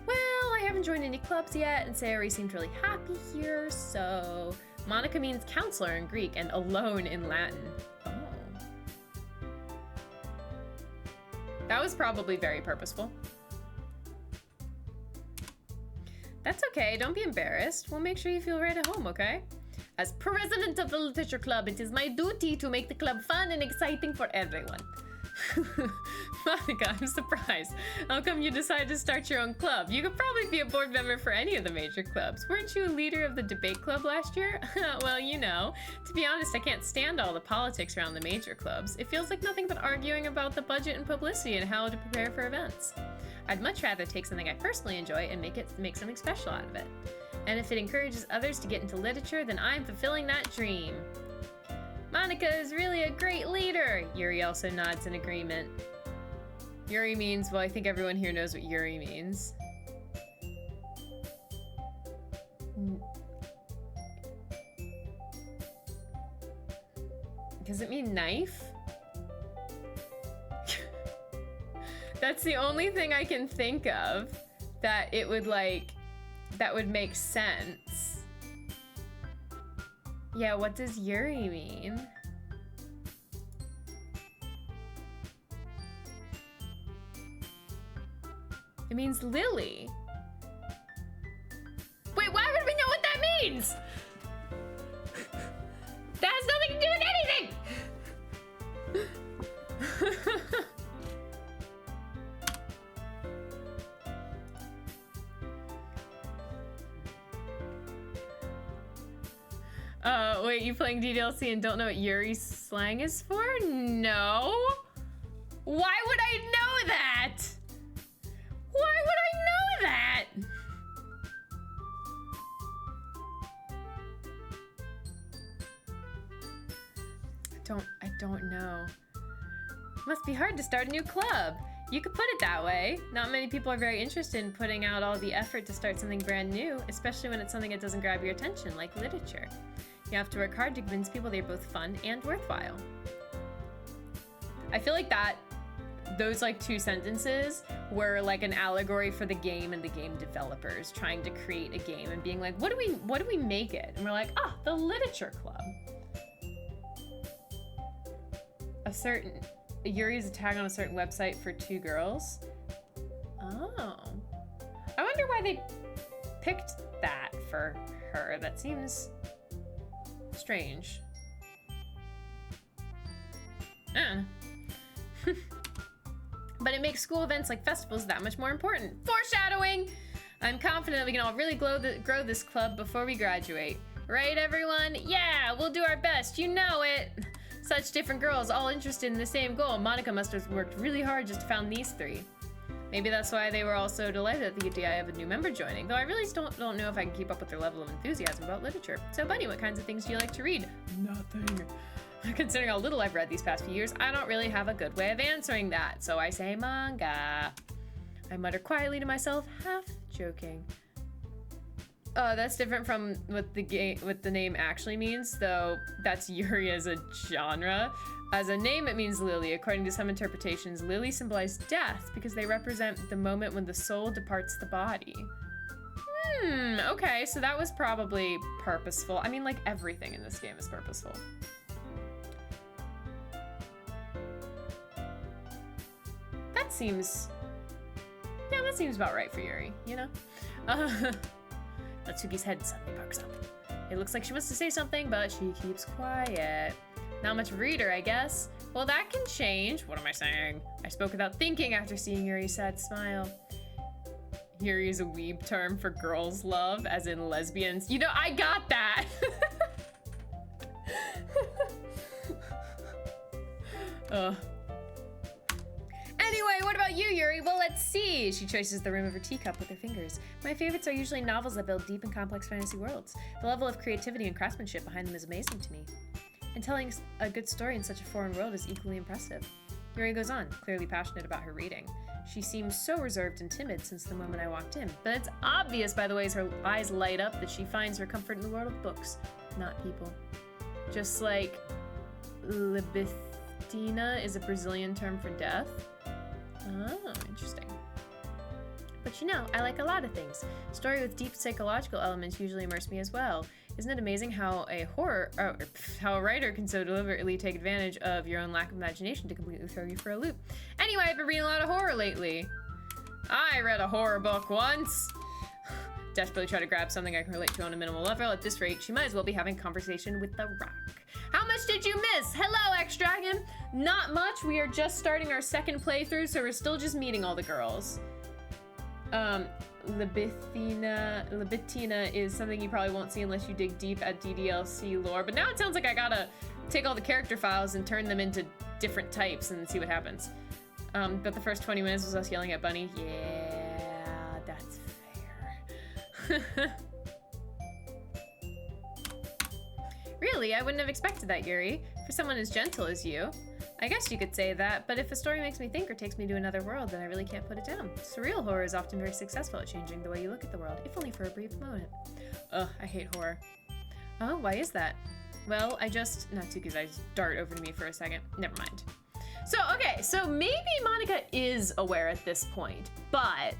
Well, I haven't joined any clubs yet, and Sayori seemed really happy here, so... Monika means counselor in Greek and alone in Latin. Oh. That was probably very purposeful. That's okay, don't be embarrassed. We'll make sure you feel right at home, okay? As president of the literature club, it is my duty to make the club fun and exciting for everyone. Monika, I'm surprised. How come you decided to start your own club? You could probably be a board member for any of the major clubs. Weren't you a leader of the debate club last year? Well, you know, to be honest, I can't stand all the politics around the major clubs. It feels like nothing but arguing about the budget and publicity and how to prepare for events. I'd much rather take something I personally enjoy and make something special out of it. And if it encourages others to get into literature, then I'm fulfilling that dream. Monika is really a great leader! Yuri also nods in agreement. Yuri means, well, I think everyone here knows what Yuri means. Does it mean knife? That's the only thing I can think of that it would that would make sense. Yeah, what does Yuri mean? It means lily. Wait, why would we know what that means? That has nothing to do with anything! Wait, you playing DDLC and don't know what Yuri's slang is for? No. Why would I know that? Why would I know that? I don't know. Must be hard to start a new club. You could put it that way. Not many people are very interested in putting out all the effort to start something brand new, especially when it's something that doesn't grab your attention, like literature. You have to work hard to convince people they're both fun and worthwhile. I feel like those like two sentences were like an allegory for the game and the game developers trying to create a game and being like, what do we make it? And we're like, the literature club. Yuri's a tag on a certain website for two girls. Oh. I wonder why they picked that for her. That seems strange. But it makes school events like festivals that much more important. Foreshadowing! I'm confident we can all really grow this club before we graduate. Right, everyone? Yeah, we'll do our best. You know it. Such different girls, all interested in the same goal. Monika must have worked really hard just to found these three. Maybe that's why they were all so delighted at the idea of a new member joining, though I really don't know if I can keep up with their level of enthusiasm about literature. So, Bunny, what kinds of things do you like to read? Nothing. Considering how little I've read these past few years, I don't really have a good way of answering that, so I say manga. I mutter quietly to myself, half joking. That's different from what the name actually means, though that's Yuri as a genre. As a name, it means lily. According to some interpretations, lily symbolize death because they represent the moment when the soul departs the body. Okay, so that was probably purposeful. I mean, like, everything in this game is purposeful. That seems about right for Yuri, you know? Natsuki's head suddenly perks up. It looks like she wants to say something, but she keeps quiet. Not much reader, I guess. Well, that can change. What am I saying? I spoke without thinking after seeing Yuri's sad smile. Yuri is a weeb term for girls' love, as in lesbians. You know, I got that! Anyway, what about you, Yuri? Well, let's see. She traces the rim of her teacup with her fingers. My favorites are usually novels that build deep and complex fantasy worlds. The level of creativity and craftsmanship behind them is amazing to me. And telling a good story in such a foreign world is equally impressive. Yuri goes on, clearly passionate about her reading. She seems so reserved and timid since the moment I walked in, but it's obvious by the ways her eyes light up that she finds her comfort in the world of books, not people. Just like libistina is a Brazilian term for death. Oh, interesting. But you know, I like a lot of things. Story with deep psychological elements usually immerse me as well. Isn't it amazing how how a writer can so deliberately take advantage of your own lack of imagination to completely throw you for a loop? Anyway, I've been reading a lot of horror lately. I read a horror book once. Desperately try to grab something I can relate to on a minimal level. At this rate, she might as well be having a conversation with the rock. How much did you miss? Hello, X-Dragon. Not much. We are just starting our second playthrough, so we're still just meeting all the girls. Libitina is something you probably won't see unless you dig deep at DDLC lore, but now it sounds like I gotta take all the character files and turn them into different types and see what happens. But the first 20 minutes was us yelling at Bunny. Yeah, that's fair. Really, I wouldn't have expected that, Yuri. For someone as gentle as you. I guess you could say that, but if a story makes me think or takes me to another world, then I really can't put it down. Surreal horror is often very successful at changing the way you look at the world, if only for a brief moment. Ugh, I hate horror. Oh, why is that? Well, Natsuki's eyes dart over to me for a second. Never mind. So, okay, so maybe Monica is aware at this point, but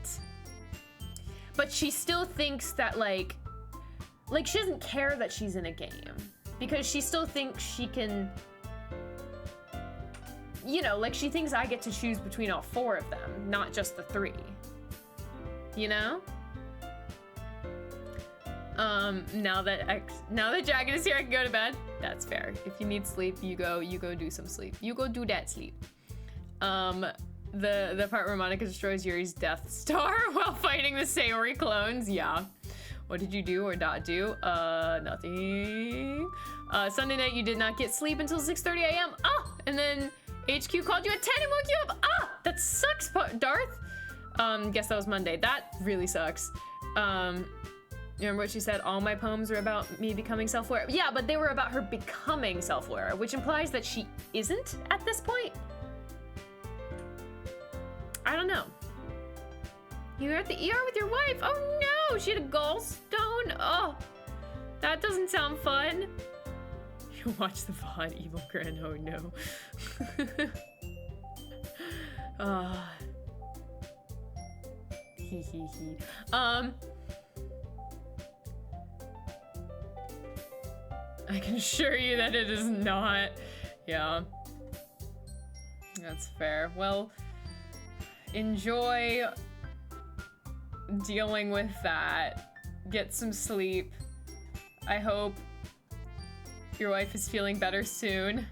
she still thinks that, like she doesn't care that she's in a game, because she still thinks she can, you know, like she thinks I get to choose between all 4 of them, not just the 3. You know? Now that Dragon is here, I can go to bed. That's fair. If you need sleep, you go do some sleep. You go do that sleep. The part where Monica destroys Yuri's Death Star while fighting the Sayori clones, yeah. What did you do or not do? Nothing. Sunday night you did not get sleep until 6:30 a.m. Oh, and then HQ called you at 10 and woke you up. Ah, that sucks, Darth. Guess that was Monday. That really sucks. Remember what she said? All my poems were about me becoming self-aware. Yeah, but they were about her becoming self-aware, which implies that she isn't at this point. I don't know. You were at the ER with your wife. Oh no, she had a gallstone. Oh, that doesn't sound fun. You watch the VOD, Evil Grin. Oh no. Hee hee hee. I can assure you that it is not. Yeah. That's fair. Well, enjoy dealing with that. Get some sleep. I hope your wife is feeling better soon.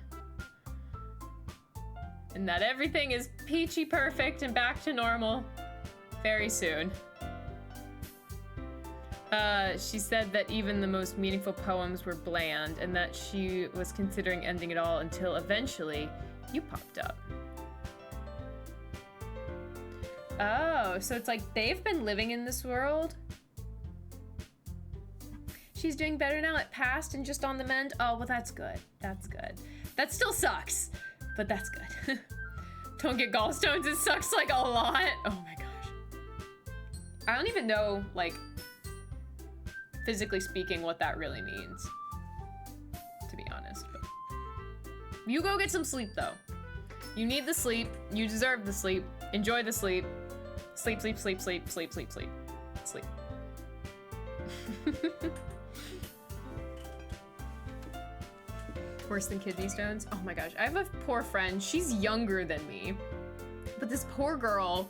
And that everything is peachy perfect and back to normal very soon. She said that even the most meaningful poems were bland and that she was considering ending it all until eventually you popped up. Oh, so it's like they've been living in this world? She's doing better now, it passed and just on the mend? Oh, well that's good. That's good. That still sucks, but that's good. Don't get gallstones, it sucks like a lot. Oh my gosh. I don't even know, like, physically speaking, what that really means, to be honest. But you go get some sleep, though. You need the sleep. You deserve the sleep. Enjoy the sleep. Sleep, sleep, sleep, sleep, sleep, sleep, sleep. Sleep. Worse than kidney stones? Oh my gosh. I have a poor friend. She's younger than me. But this poor girl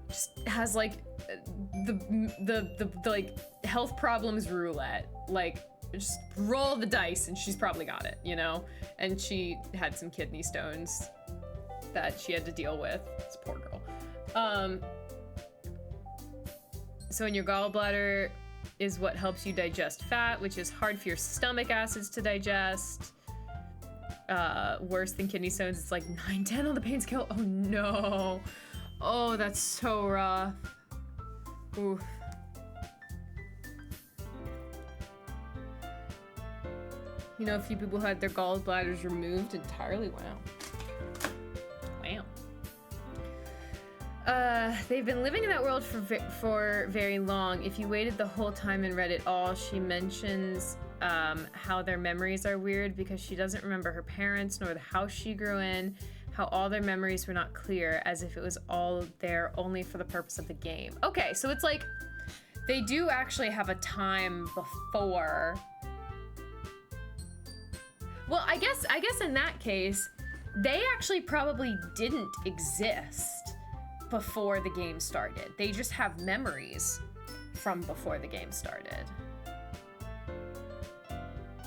just has like the like health problems roulette. Like just roll the dice and she's probably got it, you know? And she had some kidney stones that she had to deal with. This poor girl. So in your gallbladder is what helps you digest fat, which is hard for your stomach acids to digest. Worse than kidney stones, it's like 9-10 on the pain scale. Oh no. Oh, that's so rough. Oof. You know, a few people who had their gallbladders removed entirely. Wow. Wow. They've been living in that world for very long. If you waited the whole time and read it all, she mentions how their memories are weird because she doesn't remember her parents nor the house she grew in, how all their memories were not clear, as if it was all there only for the purpose of the game. Okay, so it's like they do actually have a time before. Well, I guess in that case, they actually probably didn't exist before the game started. They just have memories from before the game started.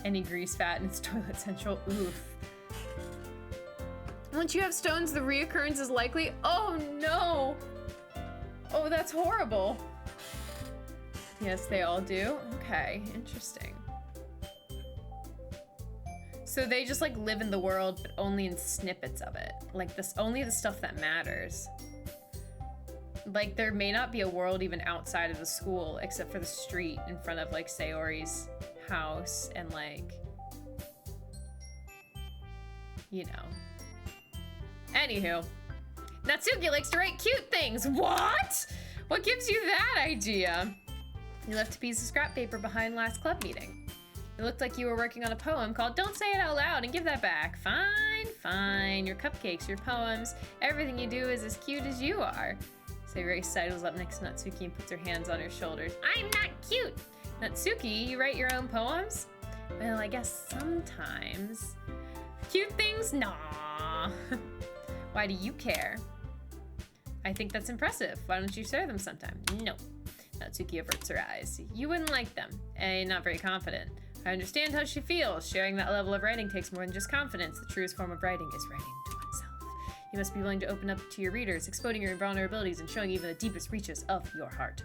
Any grease, fat, and it's toilet central. Oof. Once you have stones, the reoccurrence is likely. Oh no! Oh, that's horrible. Yes, they all do. Okay, interesting. So they just like live in the world, but only in snippets of it. Like this, only the stuff that matters. Like there may not be a world even outside of the school, except for the street in front of like Sayori's house and like, you know. Anywho, Natsuki likes to write cute things. What? What gives you that idea? You left a piece of scrap paper behind last club meeting. It looked like you were working on a poem called Don't Say It Out Loud and Give That Back. Fine, fine. Your cupcakes, your poems, everything you do is as cute as you are. Sayori sidles up next to Natsuki and puts her hands on her shoulders. I'm not cute! Natsuki, you write your own poems? Well, I guess sometimes. Cute things? Nah. Why do you care? I think that's impressive. Why don't you share them sometime? No. Natsuki averts her eyes. You wouldn't like them. Not very confident. I understand how she feels. Sharing that level of writing takes more than just confidence. The truest form of writing is writing to oneself. You must be willing to open up to your readers, exposing your vulnerabilities and showing even the deepest reaches of your heart.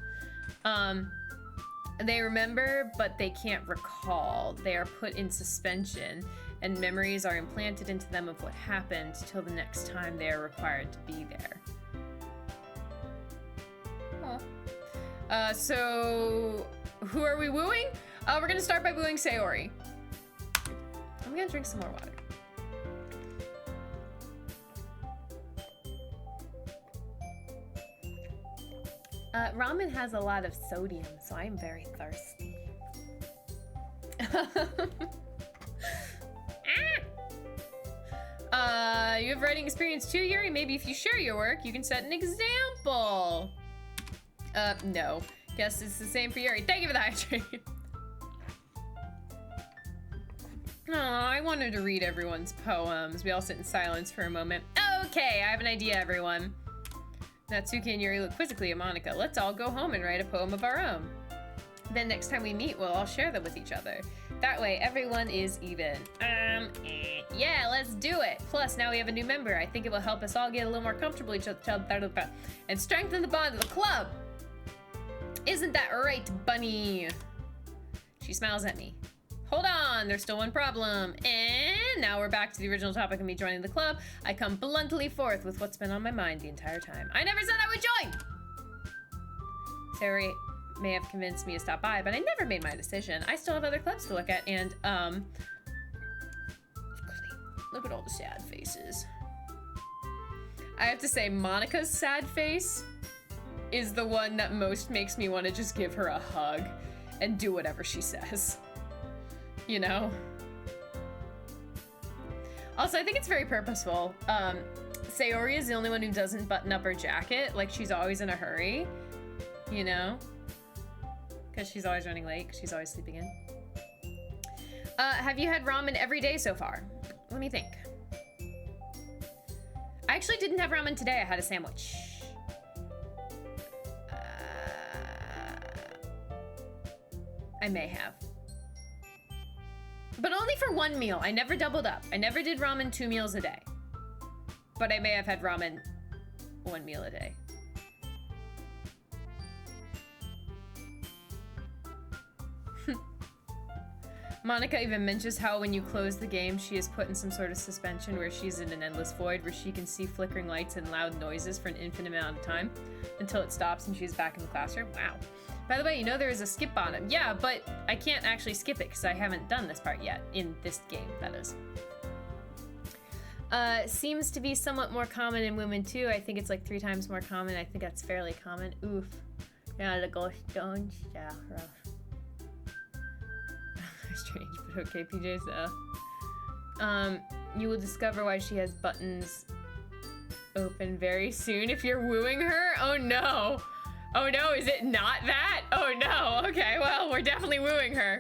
They remember, but they can't recall. They are put in suspension, and memories are implanted into them of what happened till the next time they are required to be there. Huh. So who are we wooing? We're gonna start by wooing Sayori. I'm gonna drink some more water. Ramen has a lot of sodium, so I'm very thirsty. You have writing experience too, Yuri? Maybe if you share your work, you can set an example. No. Guess it's the same for Yuri. Thank you for the hydrate. Oh, I wanted to read everyone's poems. We all sit in silence for a moment. Okay, I have an idea, everyone. Natsuki and Yuri look quizzically at Monica. Let's all go home and write a poem of our own. Then next time we meet, we'll all share them with each other. That way, everyone is even. Yeah, let's do it. Plus, now we have a new member. I think it will help us all get a little more comfortable with each other and strengthen the bond of the club. Isn't that right, Bunny? She smiles at me. Hold on, there's still one problem. And now we're back to the original topic of me joining the club. I come bluntly forth with what's been on my mind the entire time. I never said I would join! Sayori may have convinced me to stop by, but I never made my decision. I still have other clubs to look at, and, look at all the sad faces. I have to say, Monica's sad face is the one that most makes me want to just give her a hug and do whatever she says. You know? Also, I think it's very purposeful. Sayori is the only one who doesn't button up her jacket. Like, she's always in a hurry. You know? Because she's always running late, because she's always sleeping in. Have you had ramen every day so far? Let me think. I actually didn't have ramen today. I had a sandwich. I may have. But only for one meal. I never doubled up. I never did ramen 2 meals a day. But I may have had ramen 1 meal a day. Monica even mentions how when you close the game, she is put in some sort of suspension where she's in an endless void where she can see flickering lights and loud noises for an infinite amount of time until it stops and she's back in the classroom. Wow. By the way, you know there is a skip bottom. Yeah, but I can't actually skip it because I haven't done this part yet. In this game, that is. Seems to be somewhat more common in women too. I think it's like 3 times more common. I think that's fairly common. Oof. Yeah, the gallstones. Yeah, rough. Strange, but okay, PJ, so. You will discover why she has buttons open very soon if you're wooing her? Oh no. Oh no, is it not that? Oh no, okay, well, we're definitely wooing her.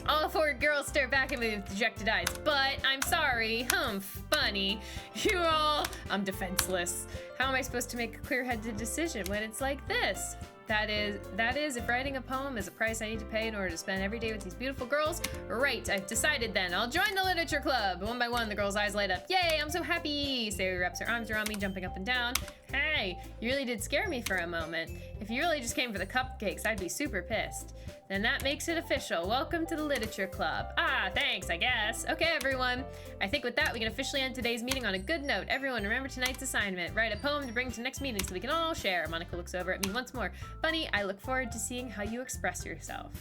All 4 girls stare back at me with dejected eyes, but I'm sorry, humph, bunny. You all, I'm defenseless. How am I supposed to make a clear-headed decision when it's like this? That is, if writing a poem is a price I need to pay in order to spend every day with these beautiful girls, right, I've decided then. I'll join the literature club. One by one, the girls' eyes light up. Yay, I'm so happy. Sayori wraps her arms around me, jumping up and down. Hey, you really did scare me for a moment. If you really just came for the cupcakes, I'd be super pissed. Then that makes it official. Welcome to the literature club. Ah, thanks, I guess. Okay, everyone. I think with that, we can officially end today's meeting on a good note. Everyone, remember tonight's assignment. Write a poem to bring to next meeting so we can all share. Monica looks over at me once more. Bunny, I look forward to seeing how you express yourself.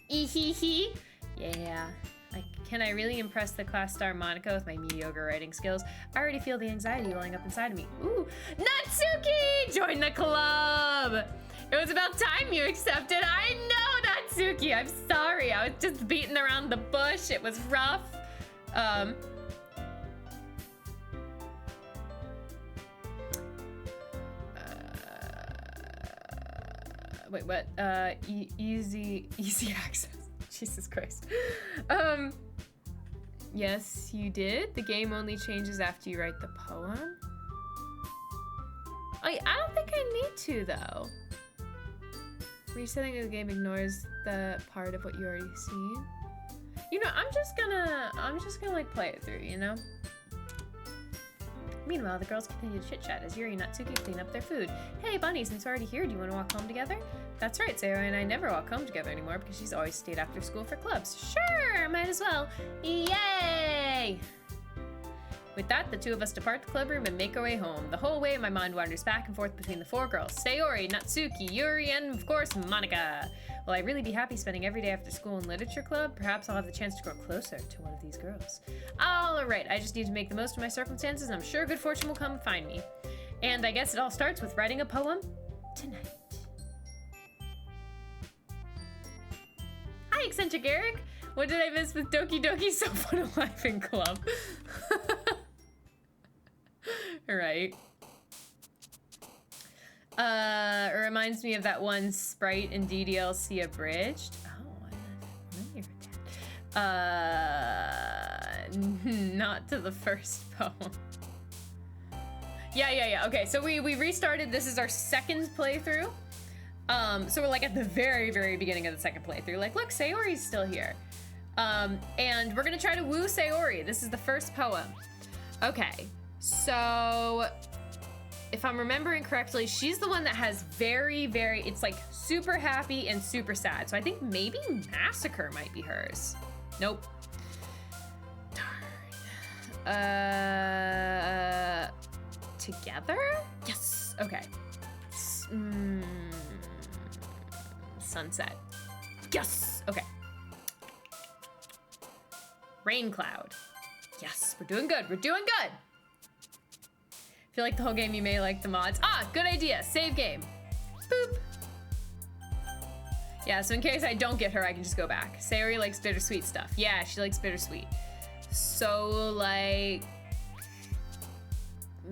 Ee-hee-hee. Yeah. Can I really impress the class star Monica with my mediocre writing skills? I already feel the anxiety welling up inside of me. Ooh, Natsuki! Join the club! It was about time you accepted. I know, Natsuki. I'm sorry. I was just beating around the bush. It was rough. Wait, what? Easy access. Jesus Christ. Yes, you did. The game only changes after you write the poem. I don't think I need to, though. Resetting the game ignores the part of what you already seen. You know, I'm just gonna like play it through, you know? Meanwhile, the girls continue to chit-chat as Yuri and Natsuki clean up their food. Hey, Bunny, since we're already here, do you want to walk home together? That's right, Sayori and I never walk home together anymore because she's always stayed after school for clubs. Sure, might as well. Yay! With that, the 2 of us depart the club room and make our way home. The whole way, my mind wanders back and forth between the 4 girls. Sayori, Natsuki, Yuri, and of course, Monica. Will I really be happy spending every day after school in literature club? Perhaps I'll have the chance to grow closer to one of these girls. All right, I just need to make the most of my circumstances, and I'm sure good fortune will come find me. And I guess it all starts with writing a poem tonight. Hi, Eccentric Eric. What did I miss with Doki Doki So Fun Alive in Club? Right. It reminds me of that one sprite in DDLC Abridged. Oh, I'm familiar with that. Not to the first poem. Yeah. Okay, so we restarted. This is our 2nd playthrough. So we're like at the very, very beginning of the 2nd playthrough. Like, look, Sayori's still here. And we're gonna try to woo Sayori. This is the first poem. Okay, so if I'm remembering correctly, she's the one that has very, it's like super happy and super sad. So I think maybe Massacre might be hers. Nope. Darn. Together? Yes, okay. Sunset. Yes, okay. Rain Cloud. Yes, we're doing good. Feel like the whole game you may like the mods. Ah, good idea. Save game. Boop. Yeah, so in case I don't get her, I can just go back. Sayori likes bittersweet stuff. Yeah, she likes bittersweet. So, like...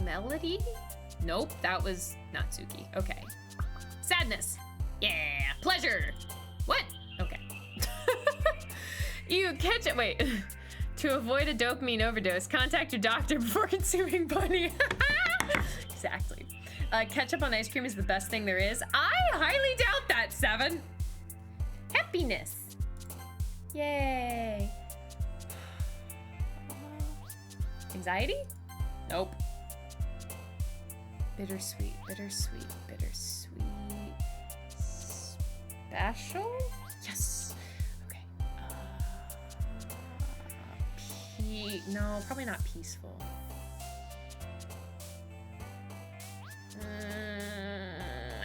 Melody? Nope, that was Natsuki. Okay. Sadness. Yeah. Pleasure. What? Okay. You catch it. Wait. To avoid a dopamine overdose, contact your doctor before consuming bunny. Exactly. Ketchup on ice cream is the best thing there is. I highly doubt that, Seven. Happiness. Yay. Anxiety? Nope. Bittersweet, bittersweet, bittersweet. Special? Yes. Okay. No, probably not peaceful.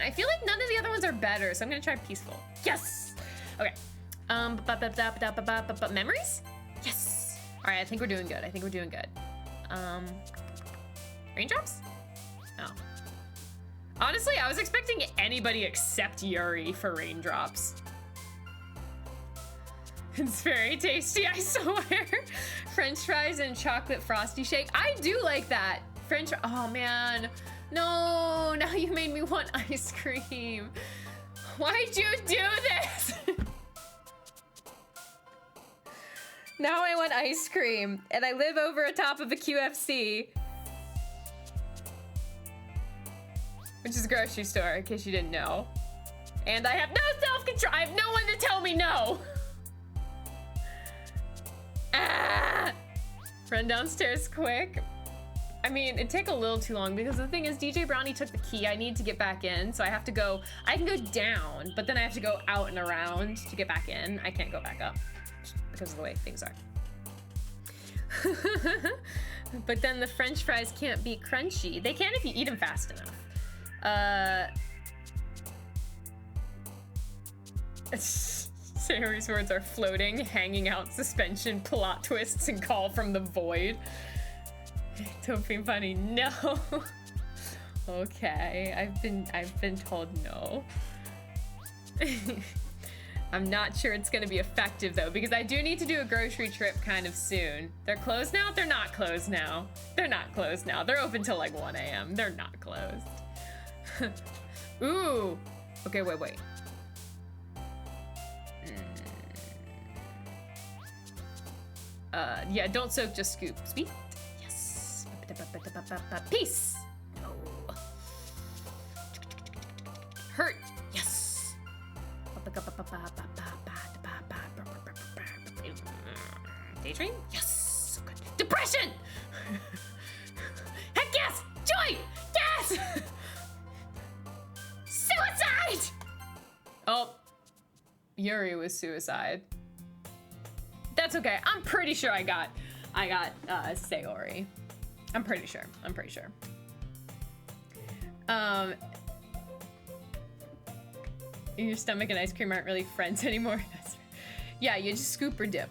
I feel like none of the other ones are better, so I'm gonna try peaceful. Yes. Okay. Memories? Yes. All right, I think we're doing good. I think we're doing good. Raindrops? No. Honestly, I was expecting anybody except Yuri for raindrops. It's very tasty, I swear. French fries and chocolate frosty shake. I do like that. Oh man. No, now you made me want ice cream. Why'd you do this? Now I want ice cream, and I live over atop of a QFC. Which is a grocery store, in case you didn't know. And I have no self-control. I have no one to tell me no. Ah! Run downstairs quick. I mean, it'd take a little too long because the thing is DJ Brownie took the key. I need to get back in, so I have to go. I can go down, but then I have to go out and around to get back in. I can't go back up because of the way things are. But then the French fries can't be crunchy. They can if you eat them fast enough. Sayori's words are floating, hanging out, suspension, plot twists, and call from the void. Don't be funny. No. Okay, I've been told no. I'm not sure it's gonna be effective though, because I do need to do a grocery trip kind of soon. They're closed now? They're not closed now. They're not closed now. They're open till like 1 a.m. They're not closed. Ooh. Okay, wait. Yeah, don't soak, just scoop. Sweet. Yes. Peace. No. Hurt. Yes. Daydream? Yes. So good. Depression. Heck yes. Joy. Yes. Suicide. Oh. Yuri was suicide. That's okay. I'm pretty sure I got Sayori. I'm pretty sure. Your stomach and ice cream aren't really friends anymore. Yeah, you just scoop or dip.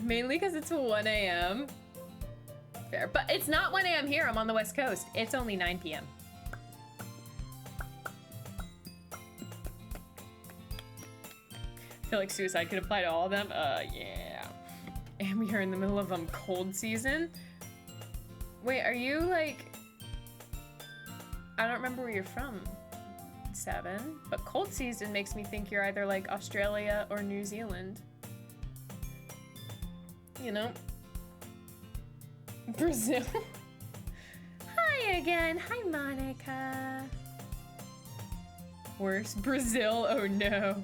Mainly because it's 1 a.m. Fair. But it's not 1 a.m. here. I'm on the West Coast. It's only 9 p.m. I feel like suicide could apply to all of them. Yeah. And we are in the middle of cold season. Wait, are you like... I don't remember where you're from, Seven. But cold season makes me think you're either like Australia or New Zealand. You know? Brazil. Hi again. Hi, Monica. Worse. Brazil? Oh no.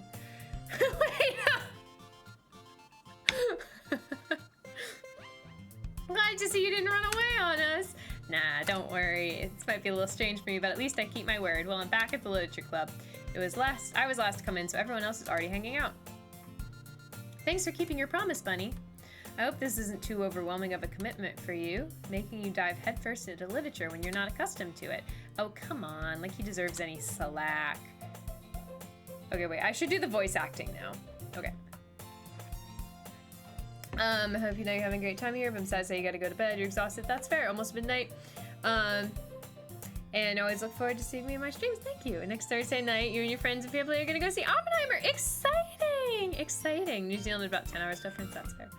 Wait. Glad to see you didn't run away on us. Nah, don't worry. This might be a little strange for me, but at least I keep my word. Well, I'm back at the Literature Club. I was last to come in, so everyone else is already hanging out. Thanks for keeping your promise, Bunny. I hope this isn't too overwhelming of a commitment for you, making you dive headfirst into literature when you're not accustomed to it. Oh, come on, like he deserves any slack. Okay, wait, I should do the voice acting now. Okay. I hope you know you're having a great time here, but I'm sad to say you gotta go to bed. You're exhausted. That's fair. Almost midnight. And always look forward to seeing me in my streams. Thank you. And next Thursday night, you and your friends and family are gonna go see Oppenheimer. Exciting! Exciting. New Zealand about 10 hours difference, that's fair.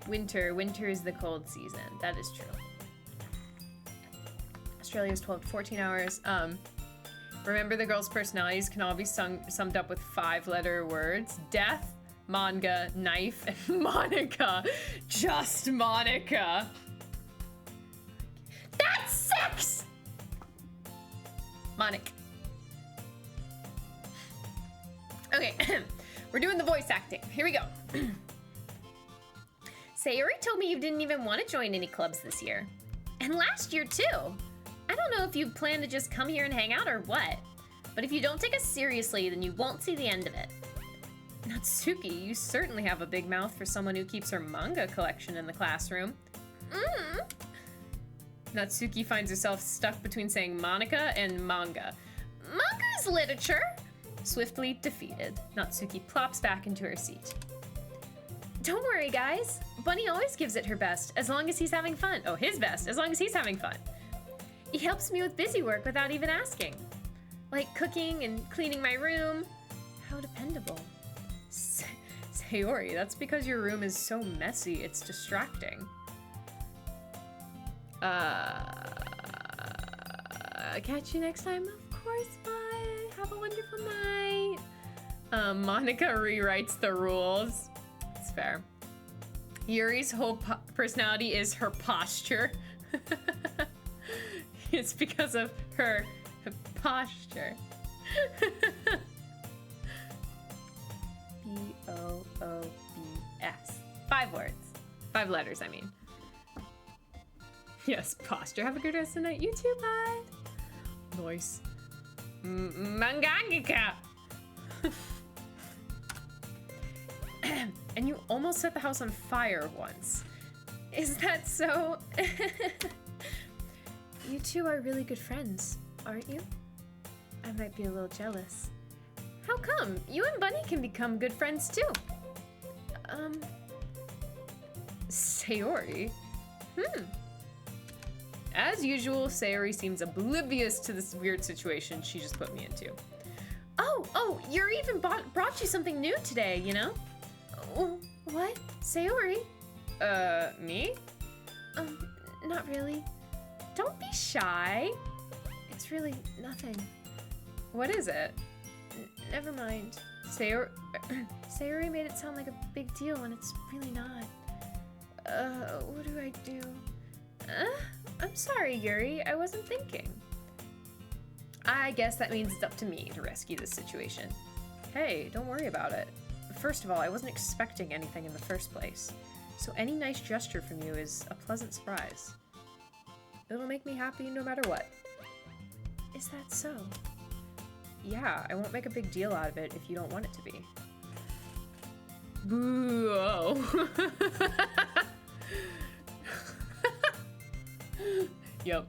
Winter is the cold season. That is true. Australia is 12 to 14 hours. Remember the girls' personalities can all be summed up with 5-letter words. Death, manga, knife, and Monica. Just Monica. That's 6! Monica. Okay, we're doing the voice acting. Here we go. Sayori told me you didn't even want to join any clubs this year. And last year, too. I don't know if you plan to just come here and hang out or what. But if you don't take us seriously, then you won't see the end of it. Natsuki, you certainly have a big mouth for someone who keeps her manga collection in the classroom. Natsuki finds herself stuck between saying Monica and manga. Manga is literature. Swiftly defeated, Natsuki plops back into her seat. Don't worry, guys. Bunny always gives it her best, as long as he's having fun. Oh, his best, as long as he's having fun. He helps me with busy work without even asking. Like cooking and cleaning my room. How dependable. Sayori, that's because your room is so messy, it's distracting. Catch you next time, of course, bye. Have a wonderful night. Monica rewrites the rules. It's fair. Yuri's whole personality is her posture. It's because of her posture. B-O-O-B-S. 5 words. 5 letters, I mean. Yes, posture. Have a good rest of the night. You too, bud. Nice. Mangangika! And you almost set the house on fire once. Is that so? You two are really good friends, aren't you? I might be a little jealous. How come? You and Bunny can become good friends too. Sayori? As usual, Sayori seems oblivious to this weird situation she just put me into. Oh, Yuri even brought you something new today, you know? What? Sayori? Me? Not really. Don't be shy. It's really nothing. What is it? Never mind. Sayori made it sound like a big deal when it's really not. What do I do? I'm sorry, Yuri. I wasn't thinking. I guess that means it's up to me to rescue this situation. Hey, don't worry about it. First of all, I wasn't expecting anything in the first place. So any nice gesture from you is a pleasant surprise. It'll make me happy no matter what. Is that so? Yeah, I won't make a big deal out of it if you don't want it to be. Boo! Oh. Yep.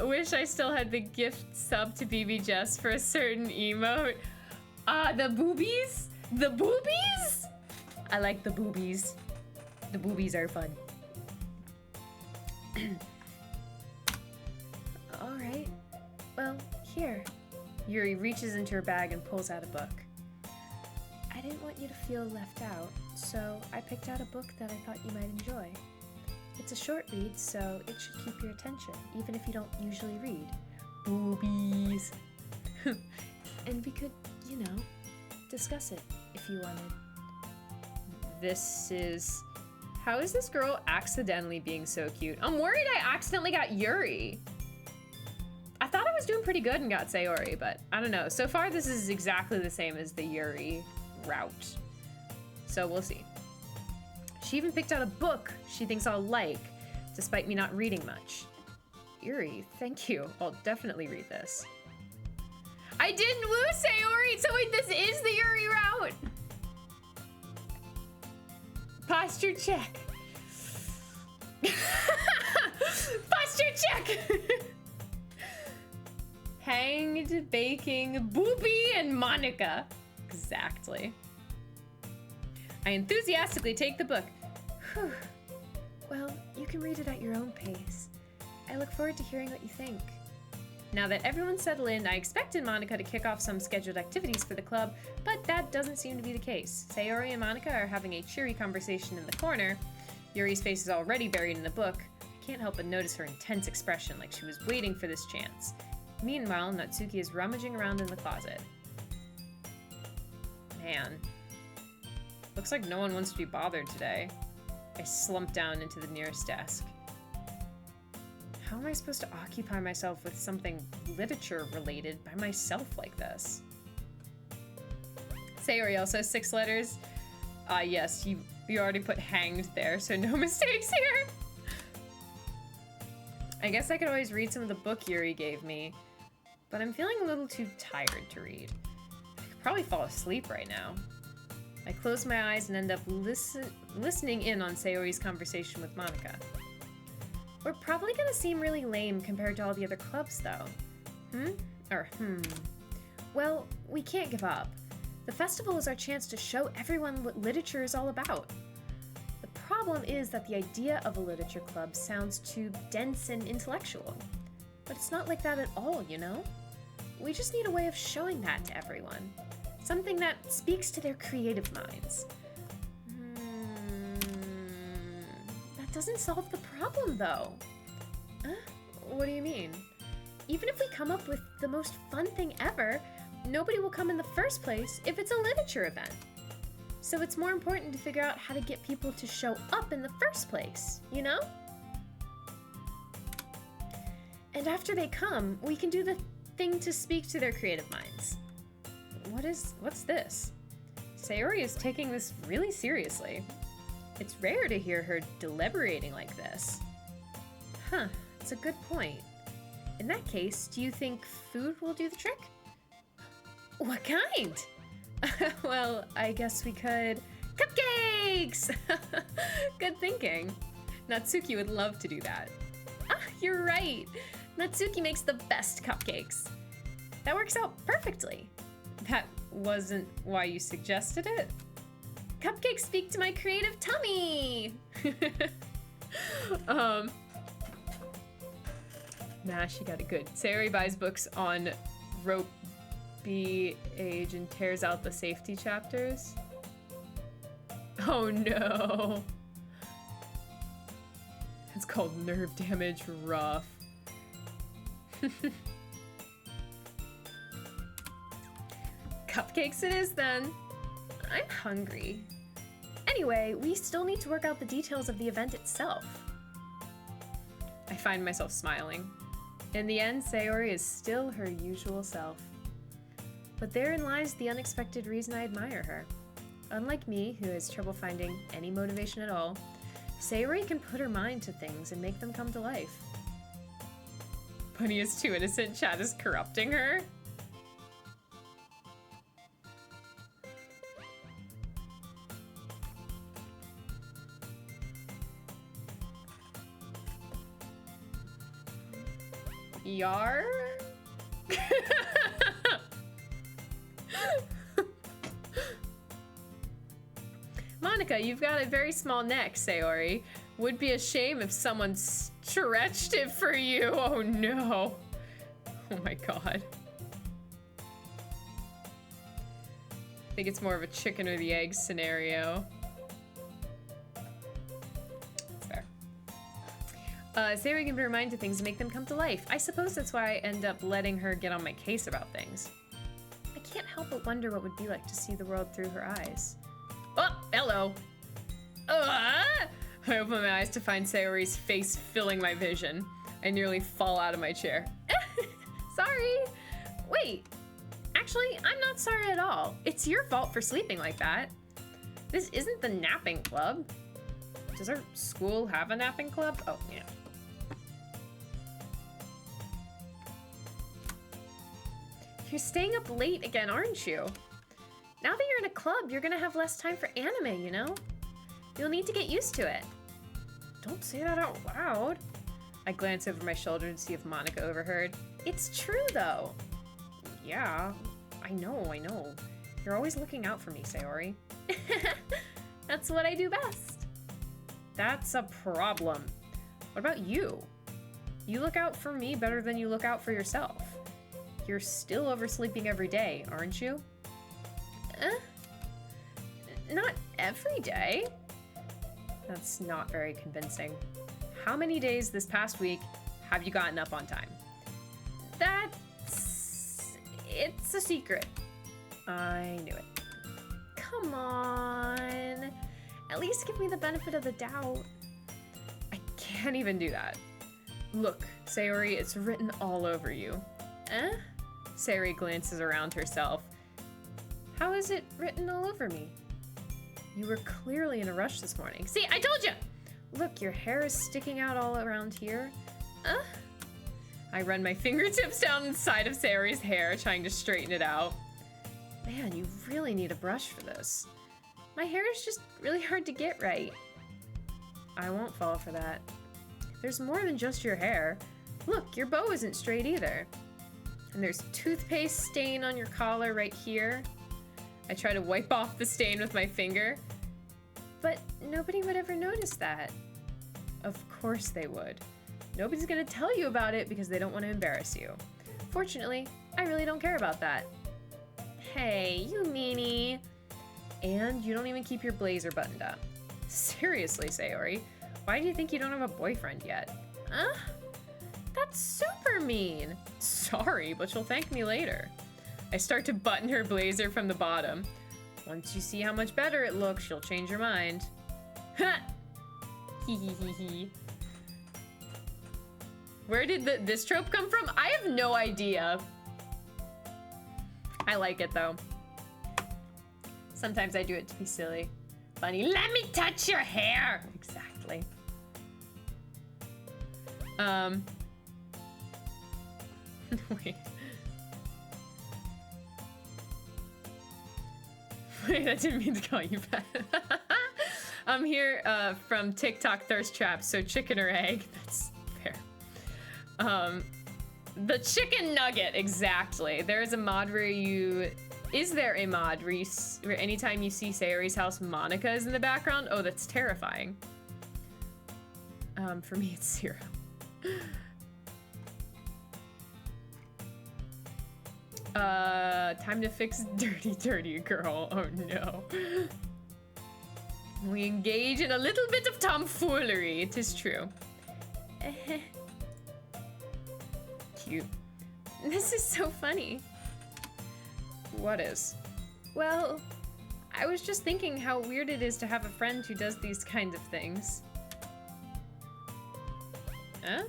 Wish I still had the gift sub to BB Jess for a certain emote. The boobies? The boobies? I like the boobies. The boobies are fun. Alright. Well, here. Yuri reaches into her bag and pulls out a book. I didn't want you to feel left out, so I picked out a book that I thought you might enjoy. It's a short read, so it should keep your attention, even if you don't usually read. Boobies. And we could, you know, discuss it if you wanted. This is... How is this girl accidentally being so cute? I'm worried I accidentally got Yuri. I thought I was doing pretty good and got Sayori, but I don't know. So far, this is exactly the same as the Yuri route. So we'll see. She even picked out a book she thinks I'll like, despite me not reading much. Yuri, thank you. I'll definitely read this. I didn't woo Sayori, so wait, this is the Yuri route. Posture check. Posture check. Hanged, baking, Boopy, and Monica. Exactly. I enthusiastically take the book. Whew. Well, you can read it at your own pace. I look forward to hearing what you think. Now that everyone's settled in, I expected Monica to kick off some scheduled activities for the club, but that doesn't seem to be the case. Sayori and Monica are having a cheery conversation in the corner. Yuri's face is already buried in the book. I can't help but notice her intense expression, like she was waiting for this chance. Meanwhile, Natsuki is rummaging around in the closet. Man. Looks like no one wants to be bothered today. I slump down into the nearest desk. How am I supposed to occupy myself with something literature-related by myself like this? Sayori also has 6 letters. Yes, you already put hanged there, so no mistakes here. I guess I could always read some of the book Yuri gave me, but I'm feeling a little too tired to read. I could probably fall asleep right now. I close my eyes and end up listening in on Sayori's conversation with Monica. We're probably gonna seem really lame compared to all the other clubs, though. Well, we can't give up. The festival is our chance to show everyone what literature is all about. The problem is that the idea of a literature club sounds too dense and intellectual. But it's not like that at all, you know? We just need a way of showing that to everyone. Something that speaks to their creative minds. That doesn't solve the problem, though. What do you mean? Even if we come up with the most fun thing ever, nobody will come in the first place if it's a literature event. So it's more important to figure out how to get people to show up in the first place, you know? And after they come, we can do the thing to speak to their creative minds. What's this? Sayori is taking this really seriously. It's rare to hear her deliberating like this. It's a good point. In that case, do you think food will do the trick? What kind? Well, I guess we could... Cupcakes! Good thinking. Natsuki would love to do that. You're right. Natsuki makes the best cupcakes. That works out perfectly. That wasn't why you suggested it? Cupcakes speak to my creative tummy! Nah, she got it good. Sayori buys books on rope age and tears out the safety chapters. Oh no. It's called nerve damage rough. Cupcakes it is then. I'm hungry. Anyway, we still need to work out the details of the event itself. I find myself smiling. In the end, Sayori is still her usual self. But therein lies the unexpected reason I admire her. Unlike me, who has trouble finding any motivation at all, Sayori can put her mind to things and make them come to life. Bunny is too innocent, Chad is corrupting her. Yar? Monica, you've got a very small neck, Sayori. Would be a shame if someone stretched it for you. Oh no. Oh my god. I think it's more of a chicken or the egg scenario. That's fair. Sayori can be reminded of things and make them come to life. I suppose that's why I end up letting her get on my case about things. I can't help but wonder what would be like to see the world through her eyes. Oh, hello. I open my eyes to find Sayori's face filling my vision. I nearly fall out of my chair. Sorry. Wait. Actually, I'm not sorry at all. It's your fault for sleeping like that. This isn't the napping club. Does our school have a napping club? Oh, yeah. You're staying up late again, aren't you? Now that you're in a club, you're gonna have less time for anime, you know? You'll need to get used to it. Don't say that out loud. I glance over my shoulder to see if Monica overheard. It's true, though. Yeah, I know. You're always looking out for me, Sayori. That's what I do best. That's a problem. What about you? You look out for me better than you look out for yourself. you're still oversleeping every day, aren't you? Not every day. That's not very convincing. How many days this past week have you gotten up on time? It's a secret. I knew it. Come on. At least give me the benefit of the doubt. I can't even do that. Look, Sayori, it's written all over you. Sayori glances around herself. How is it written all over me? You were clearly in a rush this morning. See, I told you! Look, your hair is sticking out all around here. I run my fingertips down the side of Sayori's hair, trying to straighten it out. Man, you really need a brush for this. My hair is just really hard to get right. I won't fall for that. There's more than just your hair. Look, your bow isn't straight either. And there's toothpaste stain on your collar right here. I try to wipe off the stain with my finger. But nobody would ever notice that. Of course they would. Nobody's gonna tell you about it because they don't want to embarrass you. Fortunately, I really don't care about that. Hey, you meanie. And you don't even keep your blazer buttoned up. Seriously, Sayori, why do you think you don't have a boyfriend yet? That's super mean. Sorry, but you'll thank me later. I start to button her blazer from the bottom. Once you see how much better it looks, you'll change your mind. Ha! Hee hee hee hee. Where did this trope come from? I have no idea. I like it though. Sometimes I do it to be silly. Funny, let me touch your hair! Exactly. Wait. Wait, I didn't mean to call you fat. I'm here from TikTok Thirst Trap, so chicken or egg, that's fair. The chicken nugget, exactly. There's a mod where you... Is there a mod where where anytime you see Sayori's house, Monica is in the background? Oh, that's terrifying. For me, it's 0. Time to fix dirty girl. Oh no. We engage in a little bit of tomfoolery, it is true. Cute. This is so funny. What is? Well, I was just thinking how weird it is to have a friend who does these kinds of things. Huh?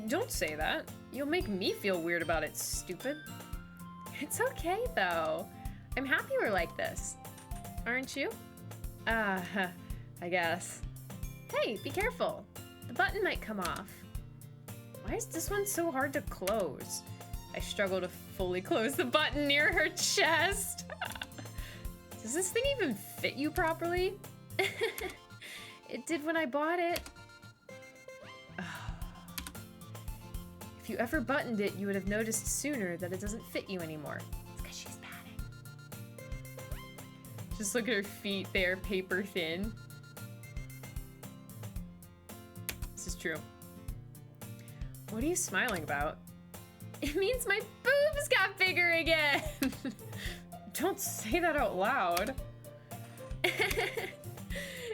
Don't say that. You'll make me feel weird about it, stupid. It's okay, though. I'm happy we're like this. Aren't you? I guess. Hey, be careful. The button might come off. Why is this one so hard to close? I struggle to fully close the button near her chest. Does this thing even fit you properly? It did when I bought it. If you ever buttoned it, you would have noticed sooner that it doesn't fit you anymore. It's because she's padding. Just look at her feet, they are paper thin. This is true. What are you smiling about? It means my boobs got bigger again! Don't say that out loud.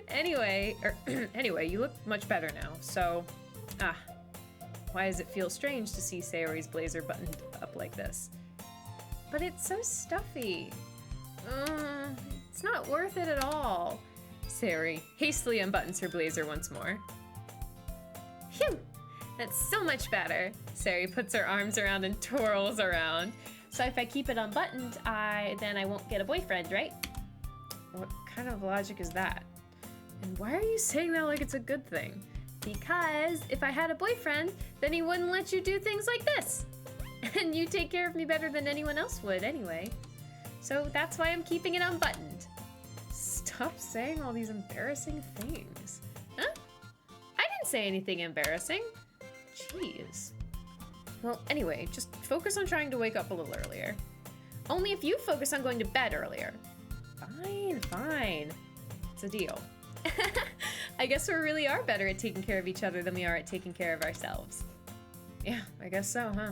Anyway, you look much better now, so... Why does it feel strange to see Sayori's blazer buttoned up like this? But it's so stuffy. It's not worth it at all. Sayori hastily unbuttons her blazer once more. Phew! That's so much better. Sayori puts her arms around and twirls around. So if I keep it unbuttoned, then I won't get a boyfriend, right? What kind of logic is that? And why are you saying that like it's a good thing? Because if I had a boyfriend, then he wouldn't let you do things like this. And you take care of me better than anyone else would anyway. So that's why I'm keeping it unbuttoned. Stop saying all these embarrassing things. Huh? I didn't say anything embarrassing. Jeez. Well, anyway, just focus on trying to wake up a little earlier. Only if you focus on going to bed earlier. Fine. It's a deal. I guess we really are better at taking care of each other than we are at taking care of ourselves. Yeah, I guess so, huh?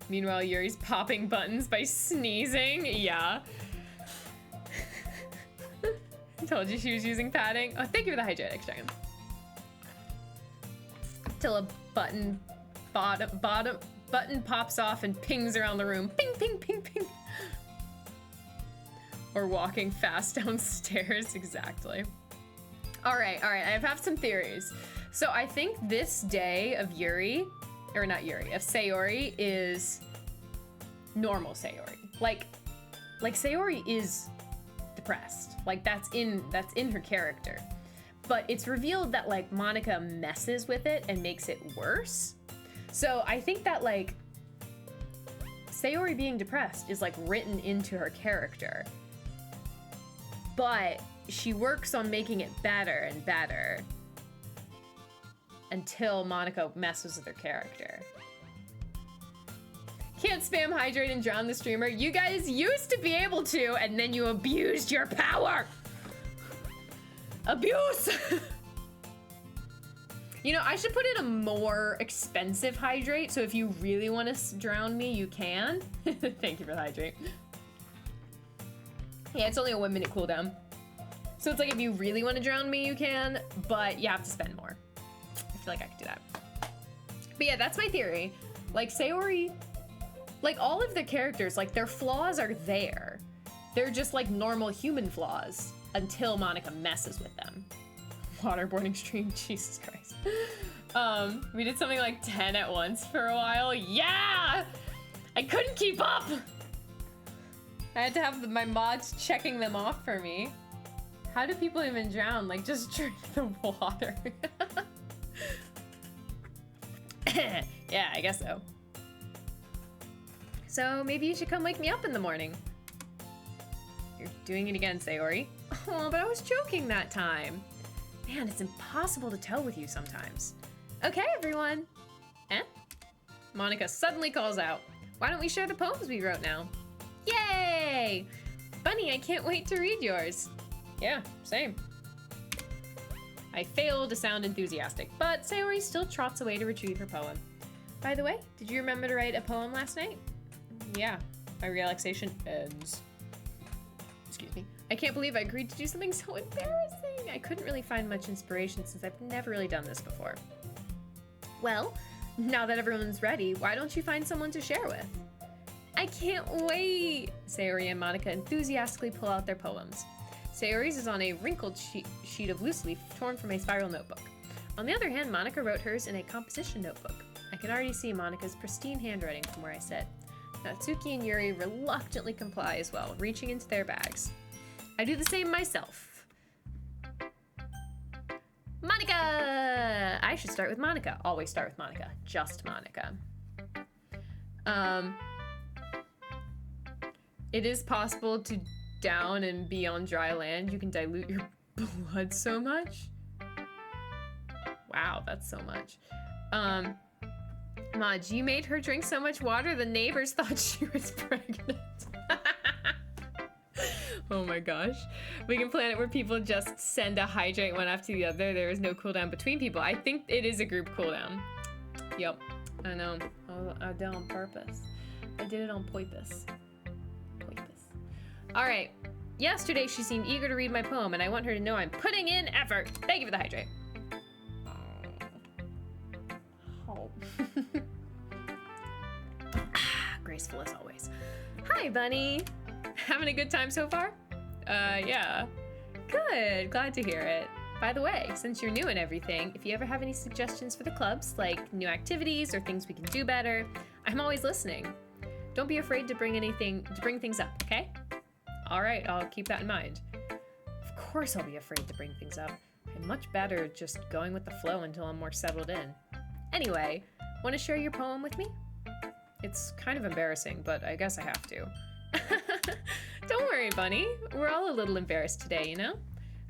Meanwhile, Yuri's popping buttons by sneezing. Yeah. Told you she was using padding. Oh, thank you for the hydrate dragon. Till a button pops off and pings around the room. Ping, ping, ping, ping. Or walking fast downstairs, exactly. All right, I have some theories. So I think this day of Yuri, or not Yuri, of Sayori is normal Sayori. Like Sayori is depressed. Like that's in her character. But it's revealed that like Monica messes with it and makes it worse. So I think that like Sayori being depressed is like written into her character. But she works on making it better and better until Monica messes with her character. Can't spam hydrate and drown the streamer. You guys used to be able to, and then you abused your power. Abuse! You know, I should put in a more expensive hydrate, so if you really want to drown me, you can. Thank you for the hydrate. Yeah, it's only a 1 minute cooldown. So it's like if you really want to drown me, you can, but you have to spend more. I feel like I could do that. But yeah, that's my theory. Like Sayori, like all of the characters, like their flaws are there. They're just like normal human flaws until Monica messes with them. Waterboarding stream, Jesus Christ. We did something like 10 at once for a while. Yeah! I couldn't keep up! I had to have my mods checking them off for me. How do people even drown? Like, just drink the water. Yeah, I guess so. So maybe you should come wake me up in the morning. You're doing it again, Sayori. Oh, but I was joking that time. Man, it's impossible to tell with you sometimes. Okay, everyone. Eh? Monica suddenly calls out. Why don't we share the poems we wrote now? Yay! Bunny, I can't wait to read yours. Yeah, same. I fail to sound enthusiastic, but Sayori still trots away to retrieve her poem. By the way, did you remember to write a poem last night? Yeah, my relaxation ends. Excuse me. I can't believe I agreed to do something so embarrassing. I couldn't really find much inspiration since I've never really done this before. Well, now that everyone's ready, why don't you find someone to share with? I can't wait! Sayori and Monica enthusiastically pull out their poems. Sayori's is on a wrinkled sheet of loose leaf torn from a spiral notebook. On the other hand, Monica wrote hers in a composition notebook. I can already see Monica's pristine handwriting from where I sit. Natsuki and Yuri reluctantly comply as well, reaching into their bags. I do the same myself. Monica! I should start with Monica. Always start with Monica. Just Monica. It is possible to down and be on dry land. You can dilute your blood so much. Wow, that's so much. Maj, you made her drink so much water the neighbors thought she was pregnant. Oh my gosh. We can plan it where people just send a hydrate one after the other. There is no cooldown between people. I think it is a group cooldown. Yep, I know. I did it on purpose. I did it on purpose. All right. Yesterday she seemed eager to read my poem, and I want her to know I'm putting in effort. Thank you for the hydrate. Oh. Graceful as always. Hi, Bunny. Having a good time so far? Yeah. Good, glad to hear it. By the way, since you're new and everything, if you ever have any suggestions for the clubs, like new activities or things we can do better, I'm always listening. Don't be afraid to bring things up, okay? All right, I'll keep that in mind. Of course I'll be afraid to bring things up. I'm much better just going with the flow until I'm more settled in. Anyway, want to share your poem with me? It's kind of embarrassing, but I guess I have to. Don't worry, Bunny. We're all a little embarrassed today, you know?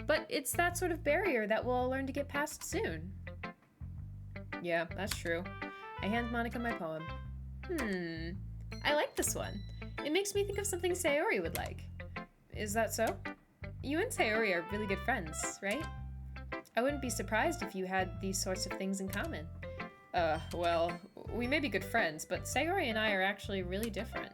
But it's that sort of barrier that we'll all learn to get past soon. Yeah, that's true. I hand Monica my poem. I like this one. It makes me think of something Sayori would like. Is that so? You and Sayori are really good friends, right? I wouldn't be surprised if you had these sorts of things in common. Well, we may be good friends, but Sayori and I are actually really different.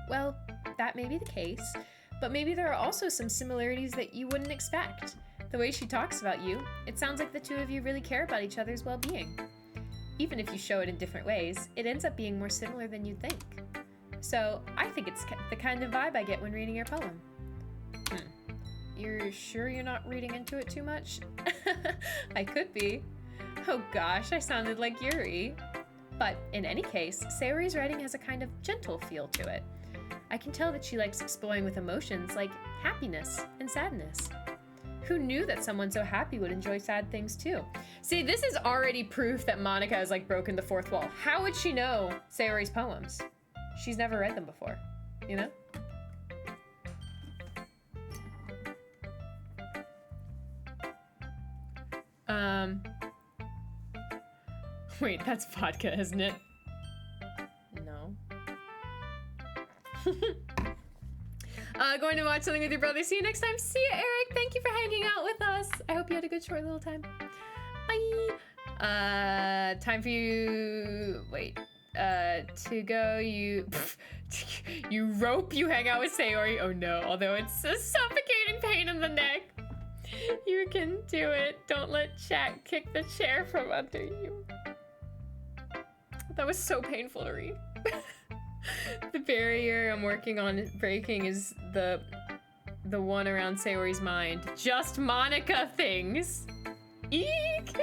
Well, that may be the case, but maybe there are also some similarities that you wouldn't expect. The way she talks about you, it sounds like the two of you really care about each other's well-being. Even if you show it in different ways, it ends up being more similar than you'd think. So, I think it's the kind of vibe I get when reading your poem. You're sure you're not reading into it too much? I could be. Oh gosh, I sounded like Yuri. But in any case, Sayori's writing has a kind of gentle feel to it. I can tell that she likes exploring with emotions like happiness and sadness. Who knew that someone so happy would enjoy sad things too? See, this is already proof that Monica has like broken the fourth wall. How would she know Sayori's poems? She's never read them before, you know? Wait, that's vodka, isn't it? No. Going to watch something with your brother. See you next time. See you, Eric. Thank you for hanging out with us. I hope you had a good short little time. Bye. Time for you. Wait. To go. You rope. You hang out with Sayori. Oh no. Although it's a suffocating pain in the neck. You can do it. Don't let chat kick the chair from under you. That was so painful to read. The barrier I'm working on breaking is the one around Sayori's mind. Just Monica things. Eek!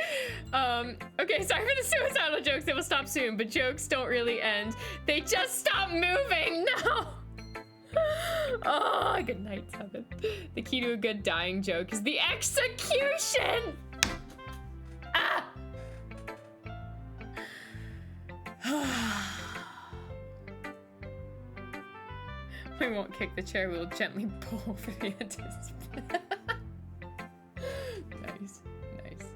Okay, sorry for the suicidal jokes. They will stop soon, but jokes don't really end. They just stop moving! No! Oh, good night, Seven. The key to a good dying joke is the execution! Ah! We won't kick the chair, we will gently pull for the anticipation. Nice, nice.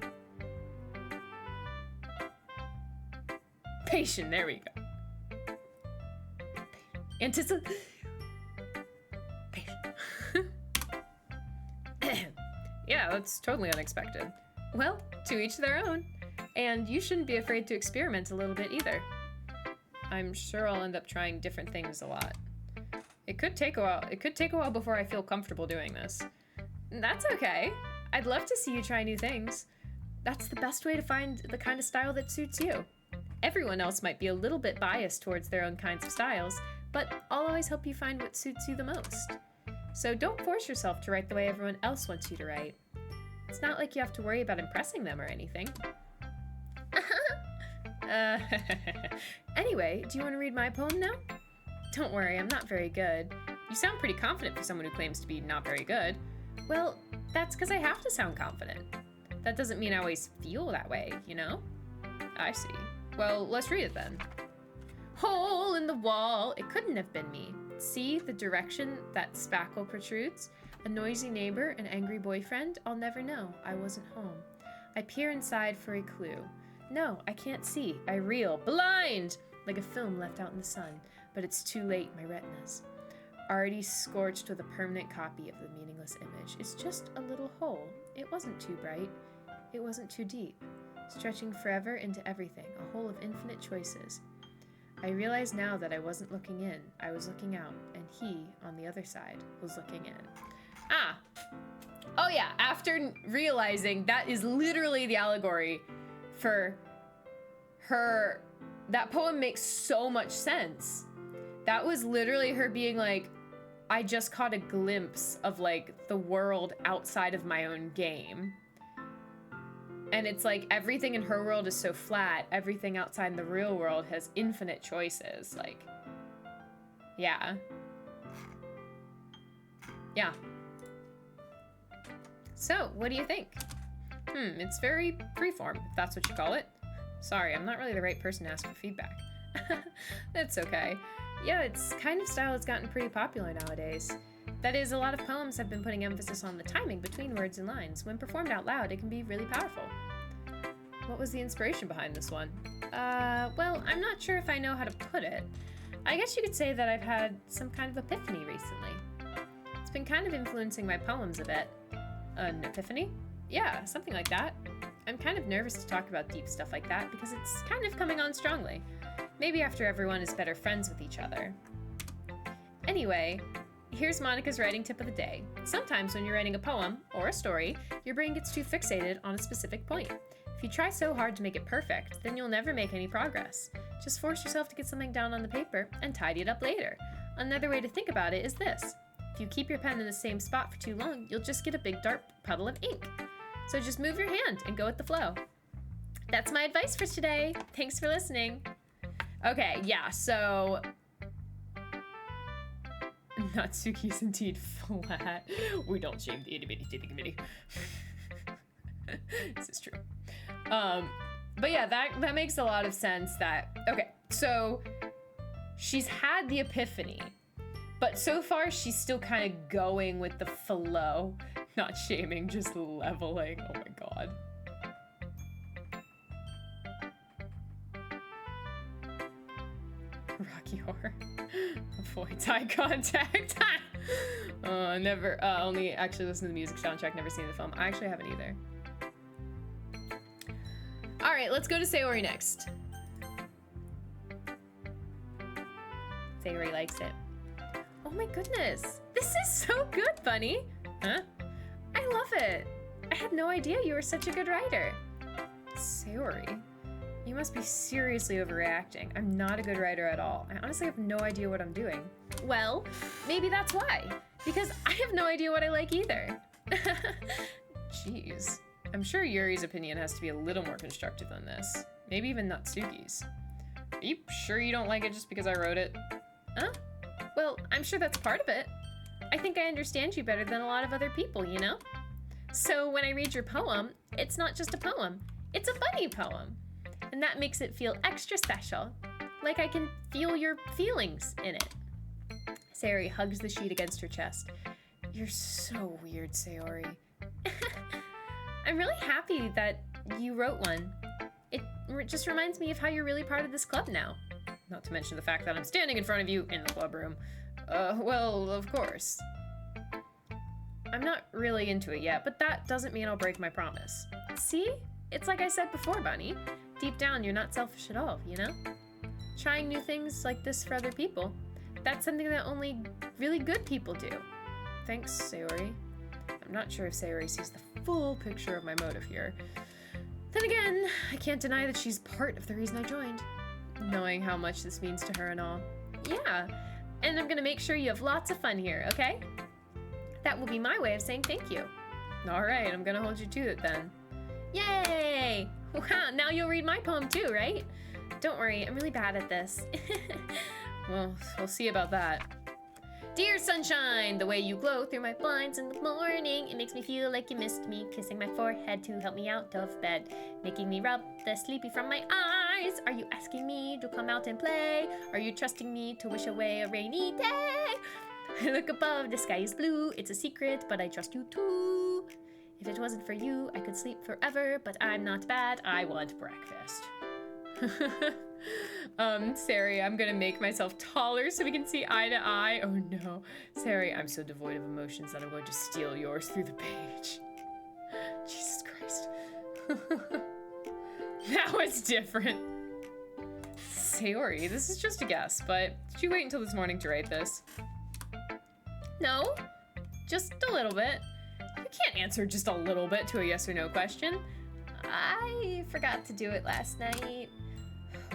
Patient, there we go. Anticipation. Yeah, that's totally unexpected. Well, to each their own. And you shouldn't be afraid to experiment a little bit either. I'm sure I'll end up trying different things a lot. It could take a while. It could take a while before I feel comfortable doing this. That's okay. I'd love to see you try new things. That's the best way to find the kind of style that suits you. Everyone else might be a little bit biased towards their own kinds of styles, but I'll always help you find what suits you the most. So don't force yourself to write the way everyone else wants you to write. It's not like you have to worry about impressing them or anything. Anyway, do you want to read my poem now? Don't worry, I'm not very good. You sound pretty confident for someone who claims to be not very good. Well, that's because I have to sound confident. That doesn't mean I always feel that way, you know? I see. Well, let's read it then. Hole in the wall, it couldn't have been me. See the direction that spackle protrudes? A noisy neighbor, an angry boyfriend? I'll never know. I wasn't home. I peer inside for a clue. No, I can't see. I reel. Blind! Like a film left out in the sun. But it's too late, my retinas. Already scorched with a permanent copy of the meaningless image. It's just a little hole. It wasn't too bright. It wasn't too deep. Stretching forever into everything. A hole of infinite choices. I realize now that I wasn't looking in. I was looking out. And he, on the other side, was looking in. Ah! Oh yeah, after realizing that is literally the allegory for her, that poem makes so much sense. That was literally her being like, I just caught a glimpse of like the world outside of my own game. And it's like everything in her world is so flat, everything outside the real world has infinite choices. Like, yeah. Yeah. So, what do you think? It's very freeform, if that's what you call it. Sorry, I'm not really the right person to ask for feedback. That's okay. Yeah, it's kind of style that's gotten pretty popular nowadays. That is, a lot of poems have been putting emphasis on the timing between words and lines. When performed out loud, it can be really powerful. What was the inspiration behind this one? Well, I'm not sure if I know how to put it. I guess you could say that I've had some kind of epiphany recently. It's been kind of influencing my poems a bit. An epiphany? Yeah, something like that. I'm kind of nervous to talk about deep stuff like that because it's kind of coming on strongly. Maybe after everyone is better friends with each other. Anyway, here's Monica's writing tip of the day. Sometimes when you're writing a poem or a story, your brain gets too fixated on a specific point. If you try so hard to make it perfect, then you'll never make any progress. Just force yourself to get something down on the paper and tidy it up later. Another way to think about it is this. If you keep your pen in the same spot for too long, you'll just get a big dark puddle of ink. So just move your hand and go with the flow. That's my advice for today. Thanks for listening. Okay, yeah, so... Natsuki's indeed flat. We don't shame the itty-bitty titty committee. This is true. But yeah, that makes a lot of sense that... Okay, so she's had the epiphany, but so far she's still kind of going with the flow. Not shaming, just leveling. Oh my god. Rocky Horror. Avoids eye contact. Never, only actually listen to the music soundtrack, never seen the film. I actually haven't either. Alright, let's go to Sayori next. Sayori likes it. Oh my goodness. This is so good, Bunny. Huh? I love it. I had no idea you were such a good writer. Sayori, you must be seriously overreacting. I'm not a good writer at all. I honestly have no idea what I'm doing. Well, maybe that's why. Because I have no idea what I like either. Jeez. I'm sure Yuri's opinion has to be a little more constructive than this. Maybe even Natsuki's. Are you sure you don't like it just because I wrote it? Huh? Well, I'm sure that's part of it. I think I understand you better than a lot of other people, you know? So when I read your poem, it's not just a poem. It's a bunny poem. And that makes it feel extra special. Like I can feel your feelings in it. Sayori hugs the sheet against her chest. You're so weird, Sayori. I'm really happy that you wrote one. It just reminds me of how you're really part of this club now. Not to mention the fact that I'm standing in front of you in the club room. Well, of course. I'm not really into it yet, but that doesn't mean I'll break my promise. See? It's like I said before, Bunny. Deep down, you're not selfish at all, you know? Trying new things like this for other people, that's something that only really good people do. Thanks, Sayori. I'm not sure if Sayori sees the full picture of my motive here. Then again, I can't deny that she's part of the reason I joined. Knowing how much this means to her and all. Yeah, and I'm gonna make sure you have lots of fun here, okay? That will be my way of saying thank you. Alright, I'm gonna hold you to it then. Yay! Wow, now you'll read my poem too, right? Don't worry, I'm really bad at this. Well, we'll see about that. Dear sunshine, the way you glow through my blinds in the morning, it makes me feel like you missed me, kissing my forehead to help me out of bed, making me rub the sleepy from my eyes. Are you asking me to come out and play? Are you trusting me to wish away a rainy day? I look above, the sky is blue, it's a secret, but I trust you too. If it wasn't for you, I could sleep forever, but I'm not bad, I want breakfast. Sari, I'm gonna make myself taller so we can see eye to eye. Oh no. Sari, I'm so devoid of emotions that I'm going to steal yours through the page. Jesus Christ. That was different. Sayori, this is just a guess, but did you wait until this morning to write this? No, just a little bit. You can't answer just a little bit to a yes or no question. I forgot to do it last night.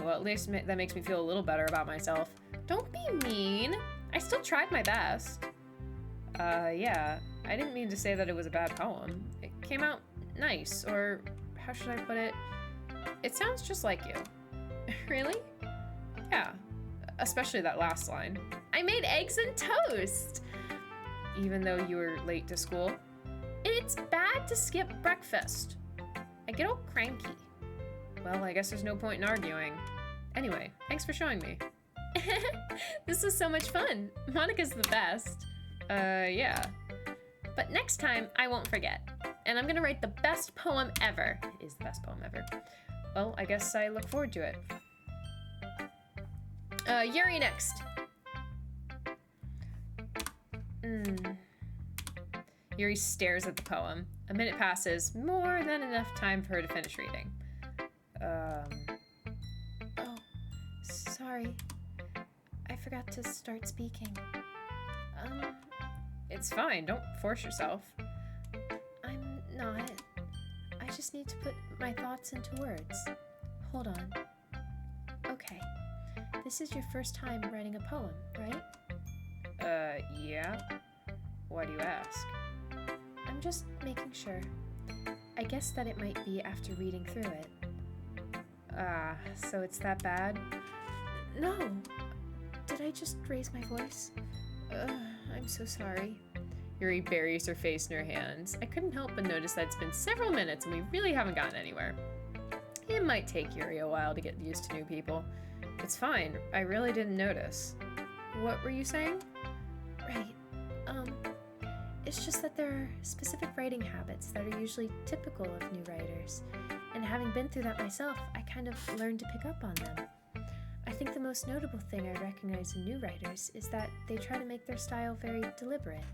Well, at least that makes me feel a little better about myself. Don't be mean. I still tried my best. Yeah. I didn't mean to say that it was a bad poem. It came out nice, or how should I put it? It sounds just like you. Really? Yeah. Especially that last line. I made eggs and toast! Even though you were late to school. It's bad to skip breakfast. I get all cranky. Well, I guess there's no point in arguing. Anyway, thanks for showing me. This was so much fun. Monica's the best. Yeah. But next time, I won't forget. And I'm gonna write the best poem ever. It is the best poem ever. Well, I guess I look forward to it. Yuri next. Yuri stares at the poem. A minute passes, more than enough time for her to finish reading. Oh, sorry. I forgot to start speaking. It's fine, don't force yourself. I'm not. I just need to put my thoughts into words. Hold on. Okay. This is your first time writing a poem, right? Yeah? Why do you ask? I'm just making sure. I guess that it might be after reading through it. So it's that bad? No. Did I just raise my voice? I'm so sorry. Yuri buries her face in her hands. I couldn't help but notice that it's been several minutes and we really haven't gotten anywhere. It might take Yuri a while to get used to new people. It's fine. I really didn't notice. What were you saying? Right. It's just that there are specific writing habits that are usually typical of new writers. And having been through that myself, I kind of learned to pick up on them. I think the most notable thing I recognize in new writers is that they try to make their style very deliberate.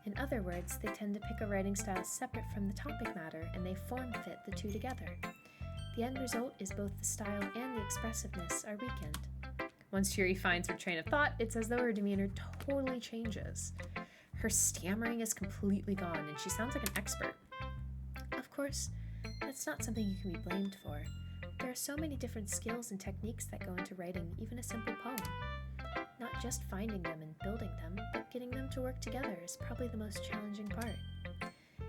In other words, they tend to pick a writing style separate from the topic matter, and they form fit the two together. The end result is both the style and the expressiveness are weakened. Once Yuri finds her train of thought, it's as though her demeanor totally changes. Her stammering is completely gone, and she sounds like an expert. Of course, that's not something you can be blamed for. There are so many different skills and techniques that go into writing even a simple poem. Not just finding them and building them, but getting them to work together is probably the most challenging part.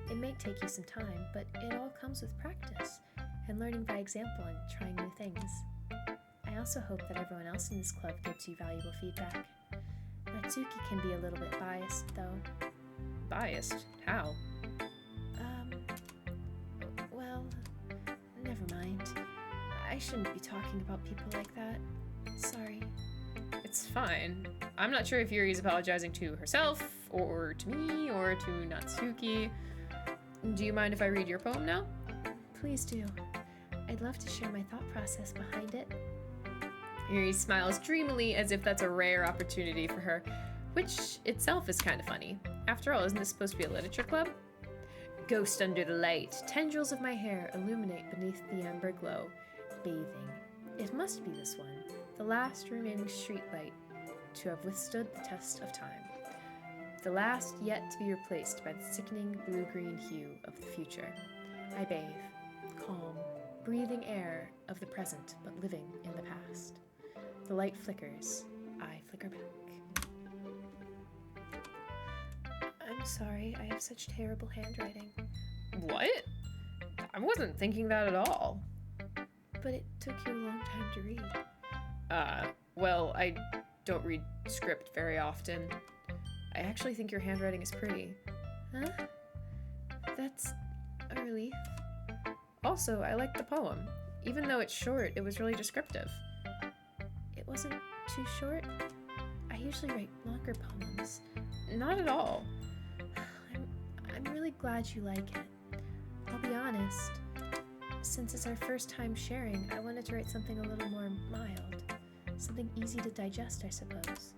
It may take you some time, but it all comes with practice and learning by example and trying new things. I also hope that everyone else in this club gives you valuable feedback. Natsuki can be a little bit biased, though. Biased? How? Well, never mind. I shouldn't be talking about people like that. Sorry. It's fine. I'm not sure if Yuri's apologizing to herself, or to me, or to Natsuki. Do you mind if I read your poem now? Please do. I'd love to share my thought process behind it. Yuri smiles dreamily as if that's a rare opportunity for her, which itself is kind of funny. After all, isn't this supposed to be a literature club? Ghost under the light, tendrils of my hair illuminate beneath the amber glow. Bathing. It must be this one, the last remaining streetlight to have withstood the test of time. The last yet to be replaced by the sickening blue-green hue of the future. I bathe, calm, breathing air of the present but living in the past. The light flickers. I flicker back. I'm sorry, I have such terrible handwriting. What? I wasn't thinking that at all. But it took you a long time to read. Well, I don't read script very often. I actually think your handwriting is pretty. Huh? That's a relief. Also, I like the poem. Even though it's short, it was really descriptive. It wasn't too short. I usually write longer poems. Not at all. I'm really glad you like it. I'll be honest. Since it's our first time sharing, I wanted to write something a little more mild. Something easy to digest, I suppose.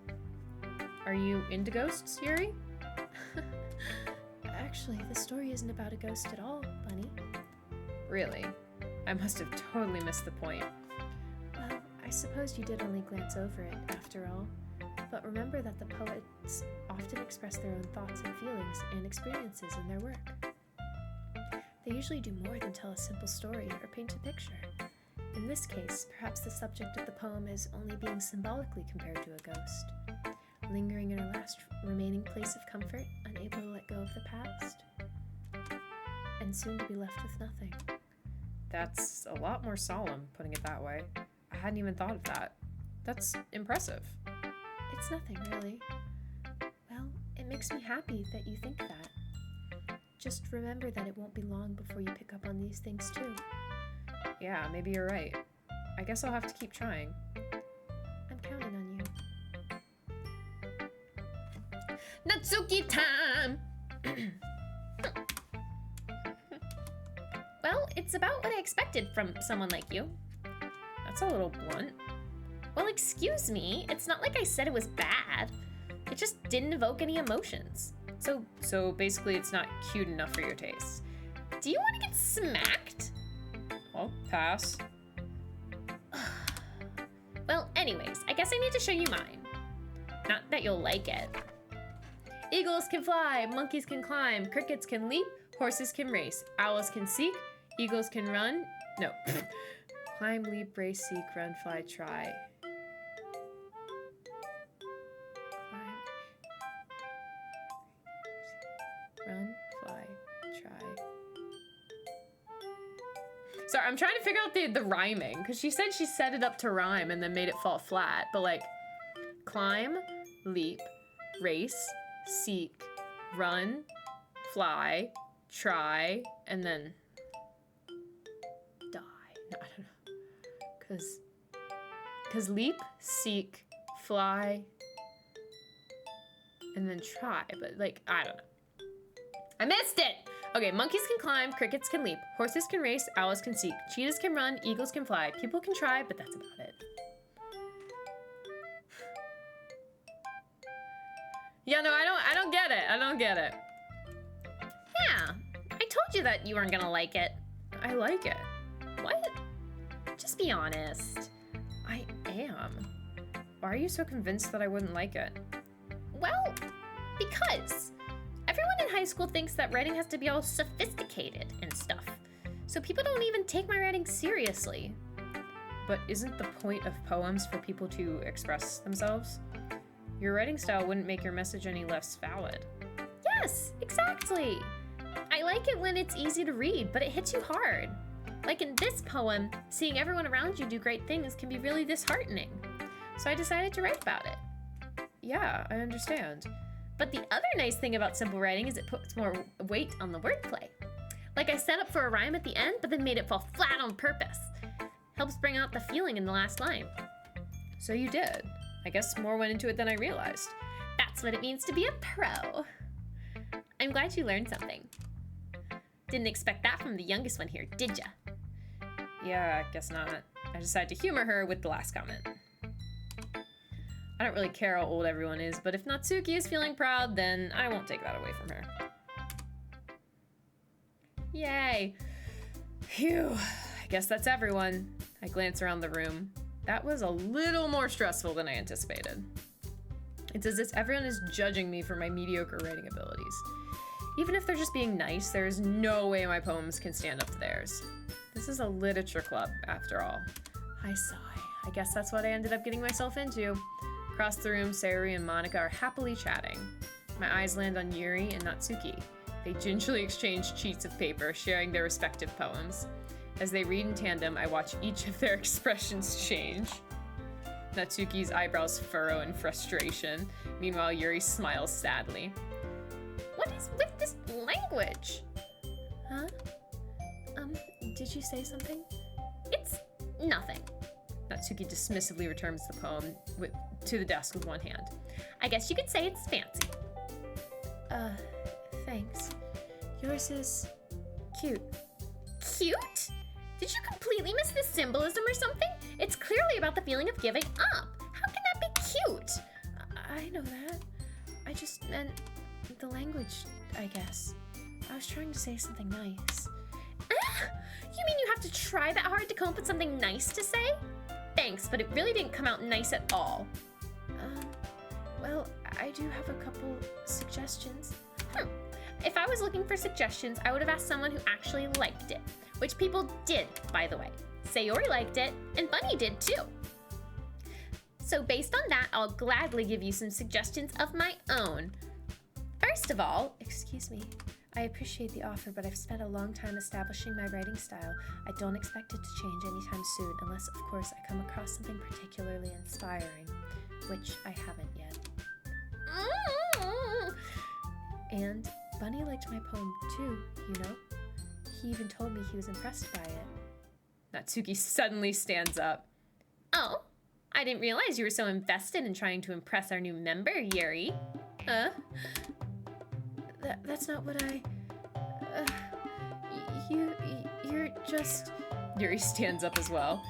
Are you into ghosts, Yuri? Actually, the story isn't about a ghost at all, Bunny. Really? I must have totally missed the point. Well, I suppose you did only glance over it, after all. But remember that the poets often express their own thoughts and feelings and experiences in their work. They usually do more than tell a simple story or paint a picture. In this case, perhaps the subject of the poem is only being symbolically compared to a ghost, lingering in her last remaining place of comfort, unable to let go of the past, and soon to be left with nothing. That's a lot more solemn, putting it that way. I hadn't even thought of that. That's impressive. It's nothing, really. Well, it makes me happy that you think that. Just remember that it won't be long before you pick up on these things, too. Yeah, maybe you're right. I guess I'll have to keep trying. I'm counting on you. Natsuki time! Well, it's about what I expected from someone like you. That's a little blunt. Well, excuse me, it's not like I said it was bad. It just didn't evoke any emotions. So basically it's not cute enough for your taste. Do you want to get smacked? I'll pass. Well, anyways, I guess I need to show you mine. Not that you'll like it. Eagles can fly, monkeys can climb, crickets can leap, horses can race, owls can seek, eagles can run. No. Climb, leap, race, seek, run, fly, try. Climb. Run, fly, try. Sorry, I'm trying to figure out the rhyming, because she said she set it up to rhyme and then made it fall flat, but like, climb, leap, race, seek, run, fly, try, and then die. No, I don't know. Cause leap, seek, fly, and then try, but like, I don't know. I missed it! Okay, monkeys can climb, crickets can leap, horses can race, owls can seek, cheetahs can run, eagles can fly, people can try, but that's about it. Yeah, no, I don't get it. I don't get it. Yeah, I told you that you weren't gonna like it. I like it. What? Just be honest. I am. Why are you so convinced that I wouldn't like it? Well, because everyone in high school thinks that writing has to be all sophisticated and stuff. So people don't even take my writing seriously. But isn't the point of poems for people to express themselves? Your writing style wouldn't make your message any less valid. Yes, exactly. I like it when it's easy to read, but it hits you hard. Like in this poem, seeing everyone around you do great things can be really disheartening. So I decided to write about it. Yeah, I understand. But the other nice thing about simple writing is it puts more weight on the wordplay. Like I set up for a rhyme at the end, but then made it fall flat on purpose. Helps bring out the feeling in the last line. So you did. I guess more went into it than I realized. That's what it means to be a pro. I'm glad you learned something. Didn't expect that from the youngest one here, did ya? Yeah, I guess not. I decided to humor her with the last comment. I don't really care how old everyone is, but if Natsuki is feeling proud, then I won't take that away from her. Yay. Phew. I guess that's everyone. I glance around the room. That was a little more stressful than I anticipated. It's as if everyone is judging me for my mediocre writing abilities. Even if they're just being nice, there is no way my poems can stand up to theirs. This is a literature club, after all. I sigh. I guess that's what I ended up getting myself into. Across the room, Sayuri and Monica are happily chatting. My eyes land on Yuri and Natsuki. They gingerly exchange sheets of paper, sharing their respective poems. As they read in tandem, I watch each of their expressions change. Natsuki's eyebrows furrow in frustration. Meanwhile, Yuri smiles sadly. What is with this language? Huh? Did you say something? It's nothing. Natsuki dismissively returns the poem to the desk with one hand. I guess you could say it's fancy. Thanks. Yours is cute. Cute? Did you completely miss the symbolism or something? It's clearly about the feeling of giving up. How can that be cute? I know that. I just meant the language, I guess. I was trying to say something nice. You mean you have to try that hard to come up with something nice to say? Thanks, but it really didn't come out nice at all. Well, I do have a couple suggestions. If I was looking for suggestions, I would have asked someone who actually liked it. Which people did, by the way. Sayori liked it, and Bunny did too. So based on that, I'll gladly give you some suggestions of my own. First of all, Excuse me. I appreciate the offer, but I've spent a long time establishing my writing style. I don't expect it to change anytime soon, unless, of course, I come across something particularly inspiring, which I haven't yet. And Bunny liked my poem too, you know? He even told me he was impressed by it. Natsuki suddenly stands up. Oh, I didn't realize you were so invested in trying to impress our new member, Yuri. Huh? That's not what I... You're just... Yuri stands up as well.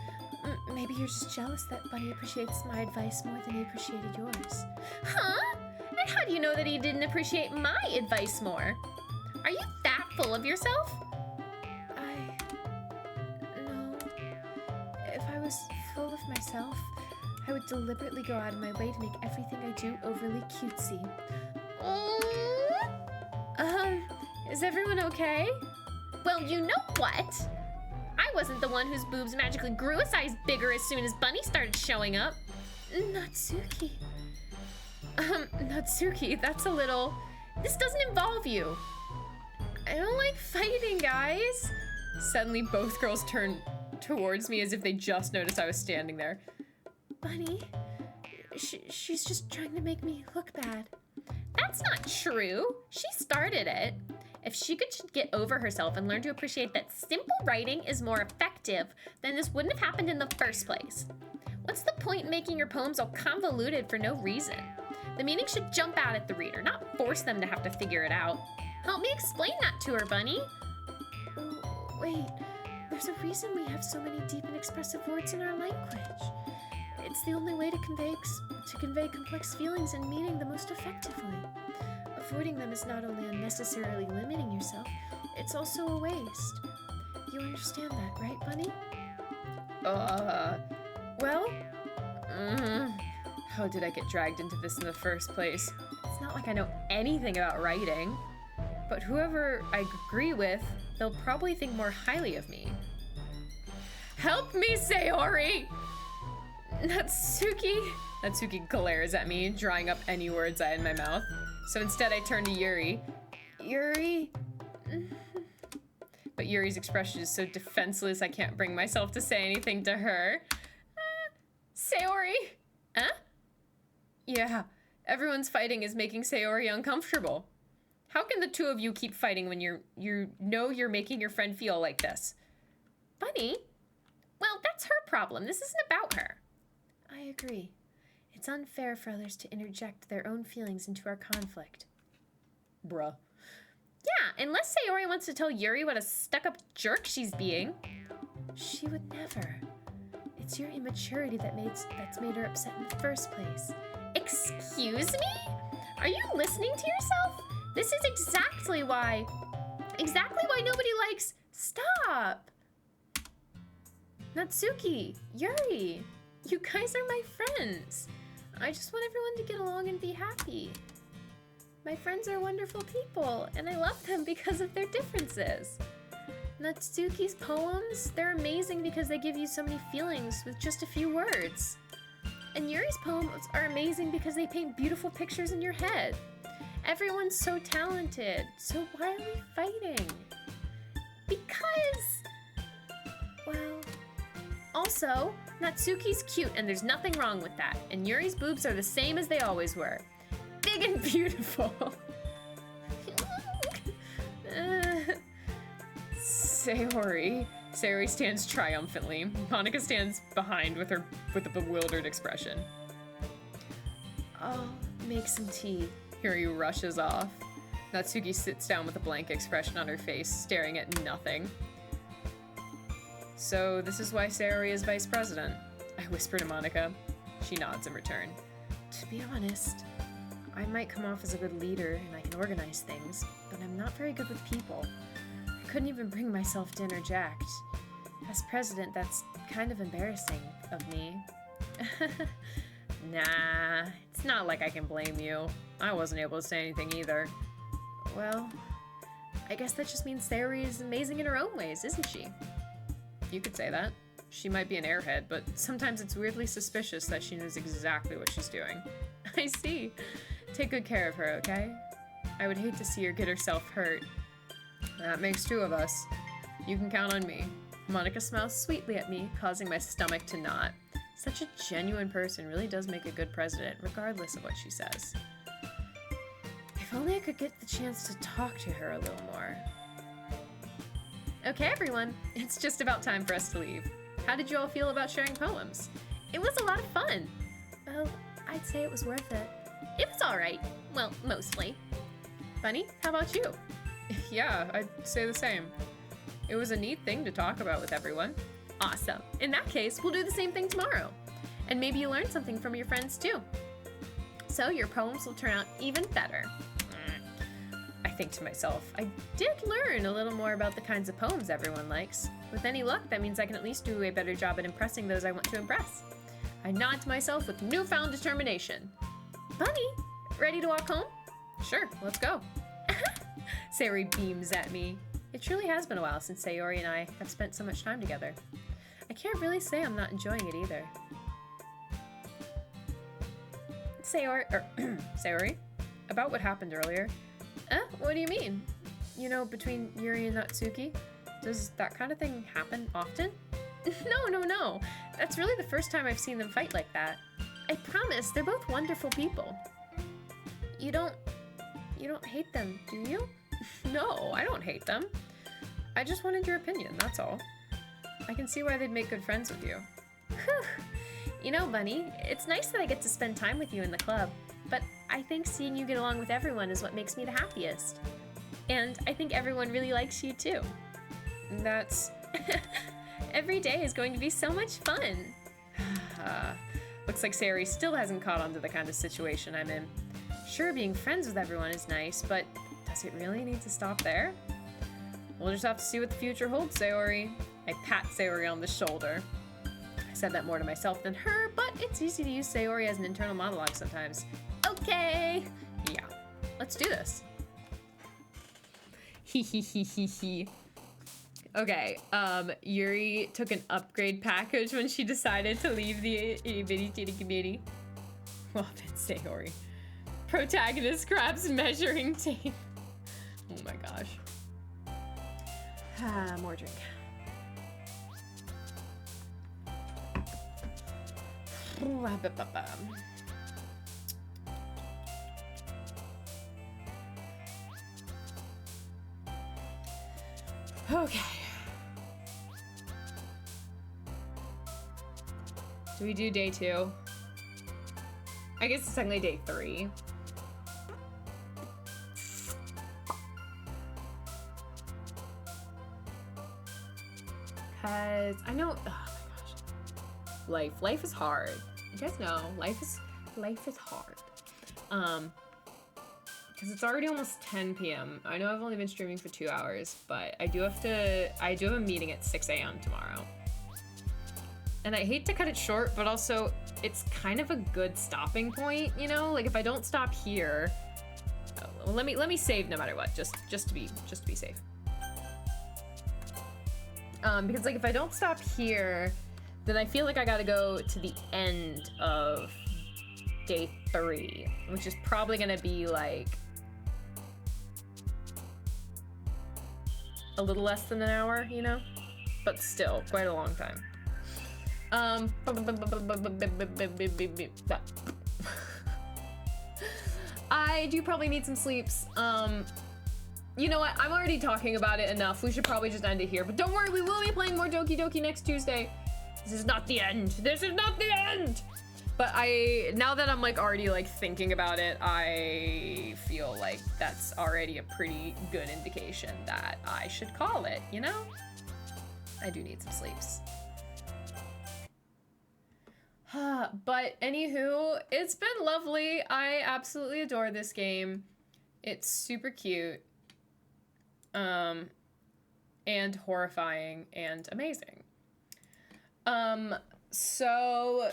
Maybe you're just jealous that Bunny appreciates my advice more than he appreciated yours. Huh? And how do you know that he didn't appreciate my advice more? Are you that full of yourself? myself, I would deliberately go out of my way to make everything I do overly cutesy. Is everyone okay? Well, you know what? I wasn't the one whose boobs magically grew a size bigger as soon as Bunny started showing up. Natsuki. Natsuki, that's a little... This doesn't involve you. I don't like fighting, guys. Suddenly, both girls turn towards me as if they just noticed I was standing there. Bunny, she's just trying to make me look bad. That's not true. She started it. If she could get over herself and learn to appreciate that simple writing is more effective, then this wouldn't have happened in the first place. What's the point in making your poems all convoluted for no reason? The meaning should jump out at the reader, not force them to have to figure it out. Help me explain that to her, Bunny. Oh, wait, there's a reason we have so many deep and expressive words in our language. It's the only way to convey complex feelings and meaning the most effectively. Avoiding them is not only unnecessarily limiting yourself, it's also a waste. You understand that, right, Bunny? Well, how did I get dragged into this in the first place? It's not like I know anything about writing, but whoever I agree with, they'll probably think more highly of me. Help me, Sayori! Natsuki glares at me, drawing up any words I had in my mouth. So instead I turn to Yuri. Yuri? But Yuri's expression is so defenseless I can't bring myself to say anything to her. Sayori? Huh? Yeah, everyone's fighting is making Sayori uncomfortable. How can the two of you keep fighting when you know you're making your friend feel like this? Bunny? Well, that's her problem. This isn't about her. I agree. It's unfair for others to interject their own feelings into our conflict. Bruh. Yeah, unless Sayori wants to tell Yuri what a stuck-up jerk she's being. She would never. It's your immaturity that's made her upset in the first place. Excuse me? Are you listening to yourself? This is exactly why nobody likes... Stop! Natsuki, Yuri, you guys are my friends. I just want everyone to get along and be happy. My friends are wonderful people, and I love them because of their differences. Natsuki's poems, they're amazing because they give you so many feelings with just a few words. And Yuri's poems are amazing because they paint beautiful pictures in your head. Everyone's so talented, so why are we fighting? Because... Well... Also, Natsuki's cute and there's nothing wrong with that. And Yuri's boobs are the same as they always were. Big and beautiful. Sayori stands triumphantly. Monica stands behind with a bewildered expression. I'll make some tea. Yuri rushes off. Natsuki sits down with a blank expression on her face, staring at nothing. So this is why Sayori is vice president, I whisper to Monica. She nods in return. To be honest, I might come off as a good leader and I can organize things, but I'm not very good with people. I couldn't even bring myself to interject. As president, that's kind of embarrassing of me. Nah, it's not like I can blame you. I wasn't able to say anything either. Well, I guess that just means Sayori is amazing in her own ways, isn't she? You could say that. She might be an airhead, but sometimes it's weirdly suspicious that she knows exactly what she's doing. I see. Take good care of her, okay? I would hate to see her get herself hurt. That makes two of us. You can count on me. Monica smiles sweetly at me, causing my stomach to knot. Such a genuine person really does make a good president, regardless of what she says. If only I could get the chance to talk to her a little more. Okay, everyone, it's just about time for us to leave. How did you all feel about sharing poems? It was a lot of fun. Well, I'd say it was worth it. It was all right. Well, mostly. Bunny, how about you? Yeah, I'd say the same. It was a neat thing to talk about with everyone. Awesome. In that case, we'll do the same thing tomorrow. And maybe you learned something from your friends too. So your poems will turn out even better. I think to myself, I did learn a little more about the kinds of poems everyone likes. With any luck, that means I can at least do a better job at impressing those I want to impress. I nod to myself with newfound determination. Bunny, ready to walk home? Sure, let's go. Sayori beams at me. It truly has been a while since Sayori and I have spent so much time together. I can't really say I'm not enjoying it either. Sayori, about what happened earlier. What do you mean? You know, between Yuri and Natsuki? Does that kind of thing happen often? No. That's really the first time I've seen them fight like that. I promise, they're both wonderful people. You don't hate them, do you? No, I don't hate them. I just wanted your opinion, that's all. I can see why they'd make good friends with you. Whew. You know, Bunny, it's nice that I get to spend time with you in the club, but I think seeing you get along with everyone is what makes me the happiest. And I think everyone really likes you too. That's... Every day is going to be so much fun. Looks like Sayori still hasn't caught on to the kind of situation I'm in. Sure, being friends with everyone is nice, but does it really need to stop there? We'll just have to see what the future holds, Sayori. I pat Sayori on the shoulder. I said that more to myself than her, but it's easy to use Sayori as an internal monologue sometimes. Okay. Yeah, let's do this. He. Okay, Yuri took an upgrade package when she decided to leave the itty bitty committee. Well, that's Sayori. Protagonist grabs measuring tape. Oh my gosh. More drink. Okay. Do we do day 2? I guess it's technically day 3. Cause I know, oh my gosh. Life is hard. You guys know, life is hard. Cause it's already almost 10 p.m. I know I've only been streaming for 2 hours, but I do have a meeting at 6 a.m. tomorrow. And I hate to cut it short, but also it's kind of a good stopping point, you know? Like if I don't stop here, well, let me save no matter what, just to be safe. Because like if I don't stop here, then I feel like I gotta go to the end of day 3, which is probably gonna be like a little less than an hour, you know? But still, quite a long time. I do probably need some sleeps. You know what? I'm already talking about it enough. We should probably just end it here. But don't worry, we will be playing more Doki Doki next Tuesday. This is not the end. This is not the end! But now that I'm like already like thinking about it, I feel like that's already a pretty good indication that I should call it, you know? I do need some sleeps. But anywho, it's been lovely. I absolutely adore this game. It's super cute. And horrifying and amazing. So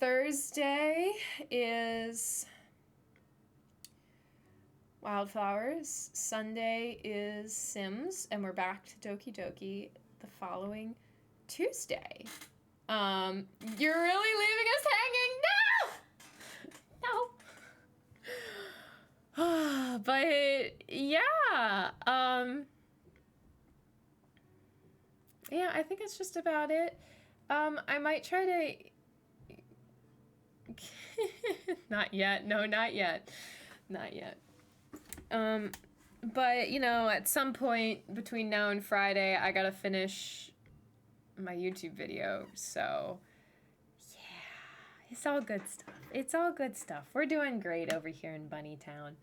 Thursday is Wildflowers. Sunday is Sims, and we're back to Doki Doki the following Tuesday. You're really leaving us hanging? No! But yeah, yeah, I think it's just about it. I might try to not yet. No, not yet. Not yet. But you know, at some point between now and Friday, I gotta finish my YouTube video, so yeah, it's all good stuff. It's all good stuff. We're doing great over here in Bunnytown.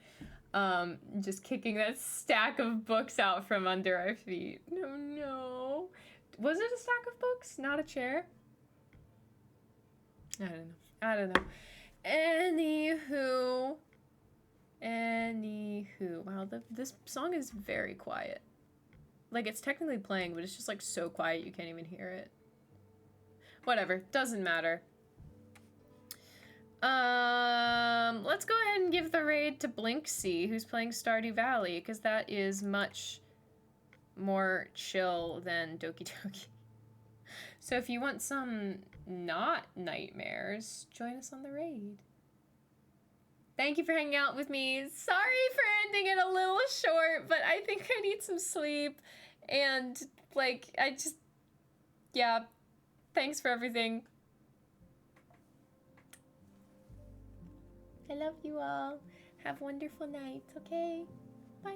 Just kicking that stack of books out from under our feet. No. Was it a stack of books, not a chair? I don't know. Anywho. Wow, this song is very quiet. Like, it's technically playing, but it's just, like, so quiet you can't even hear it. Whatever. Doesn't matter. Let's go ahead and give the raid to Blinksy, who's playing Stardew Valley, because that is much more chill than Doki Doki. So if you want some not nightmares, join us on the raid. Thank you for hanging out with me. Sorry for ending it a little short, but I think I need some sleep. And, like, yeah, thanks for everything. I love you all. Have wonderful nights, okay? Bye.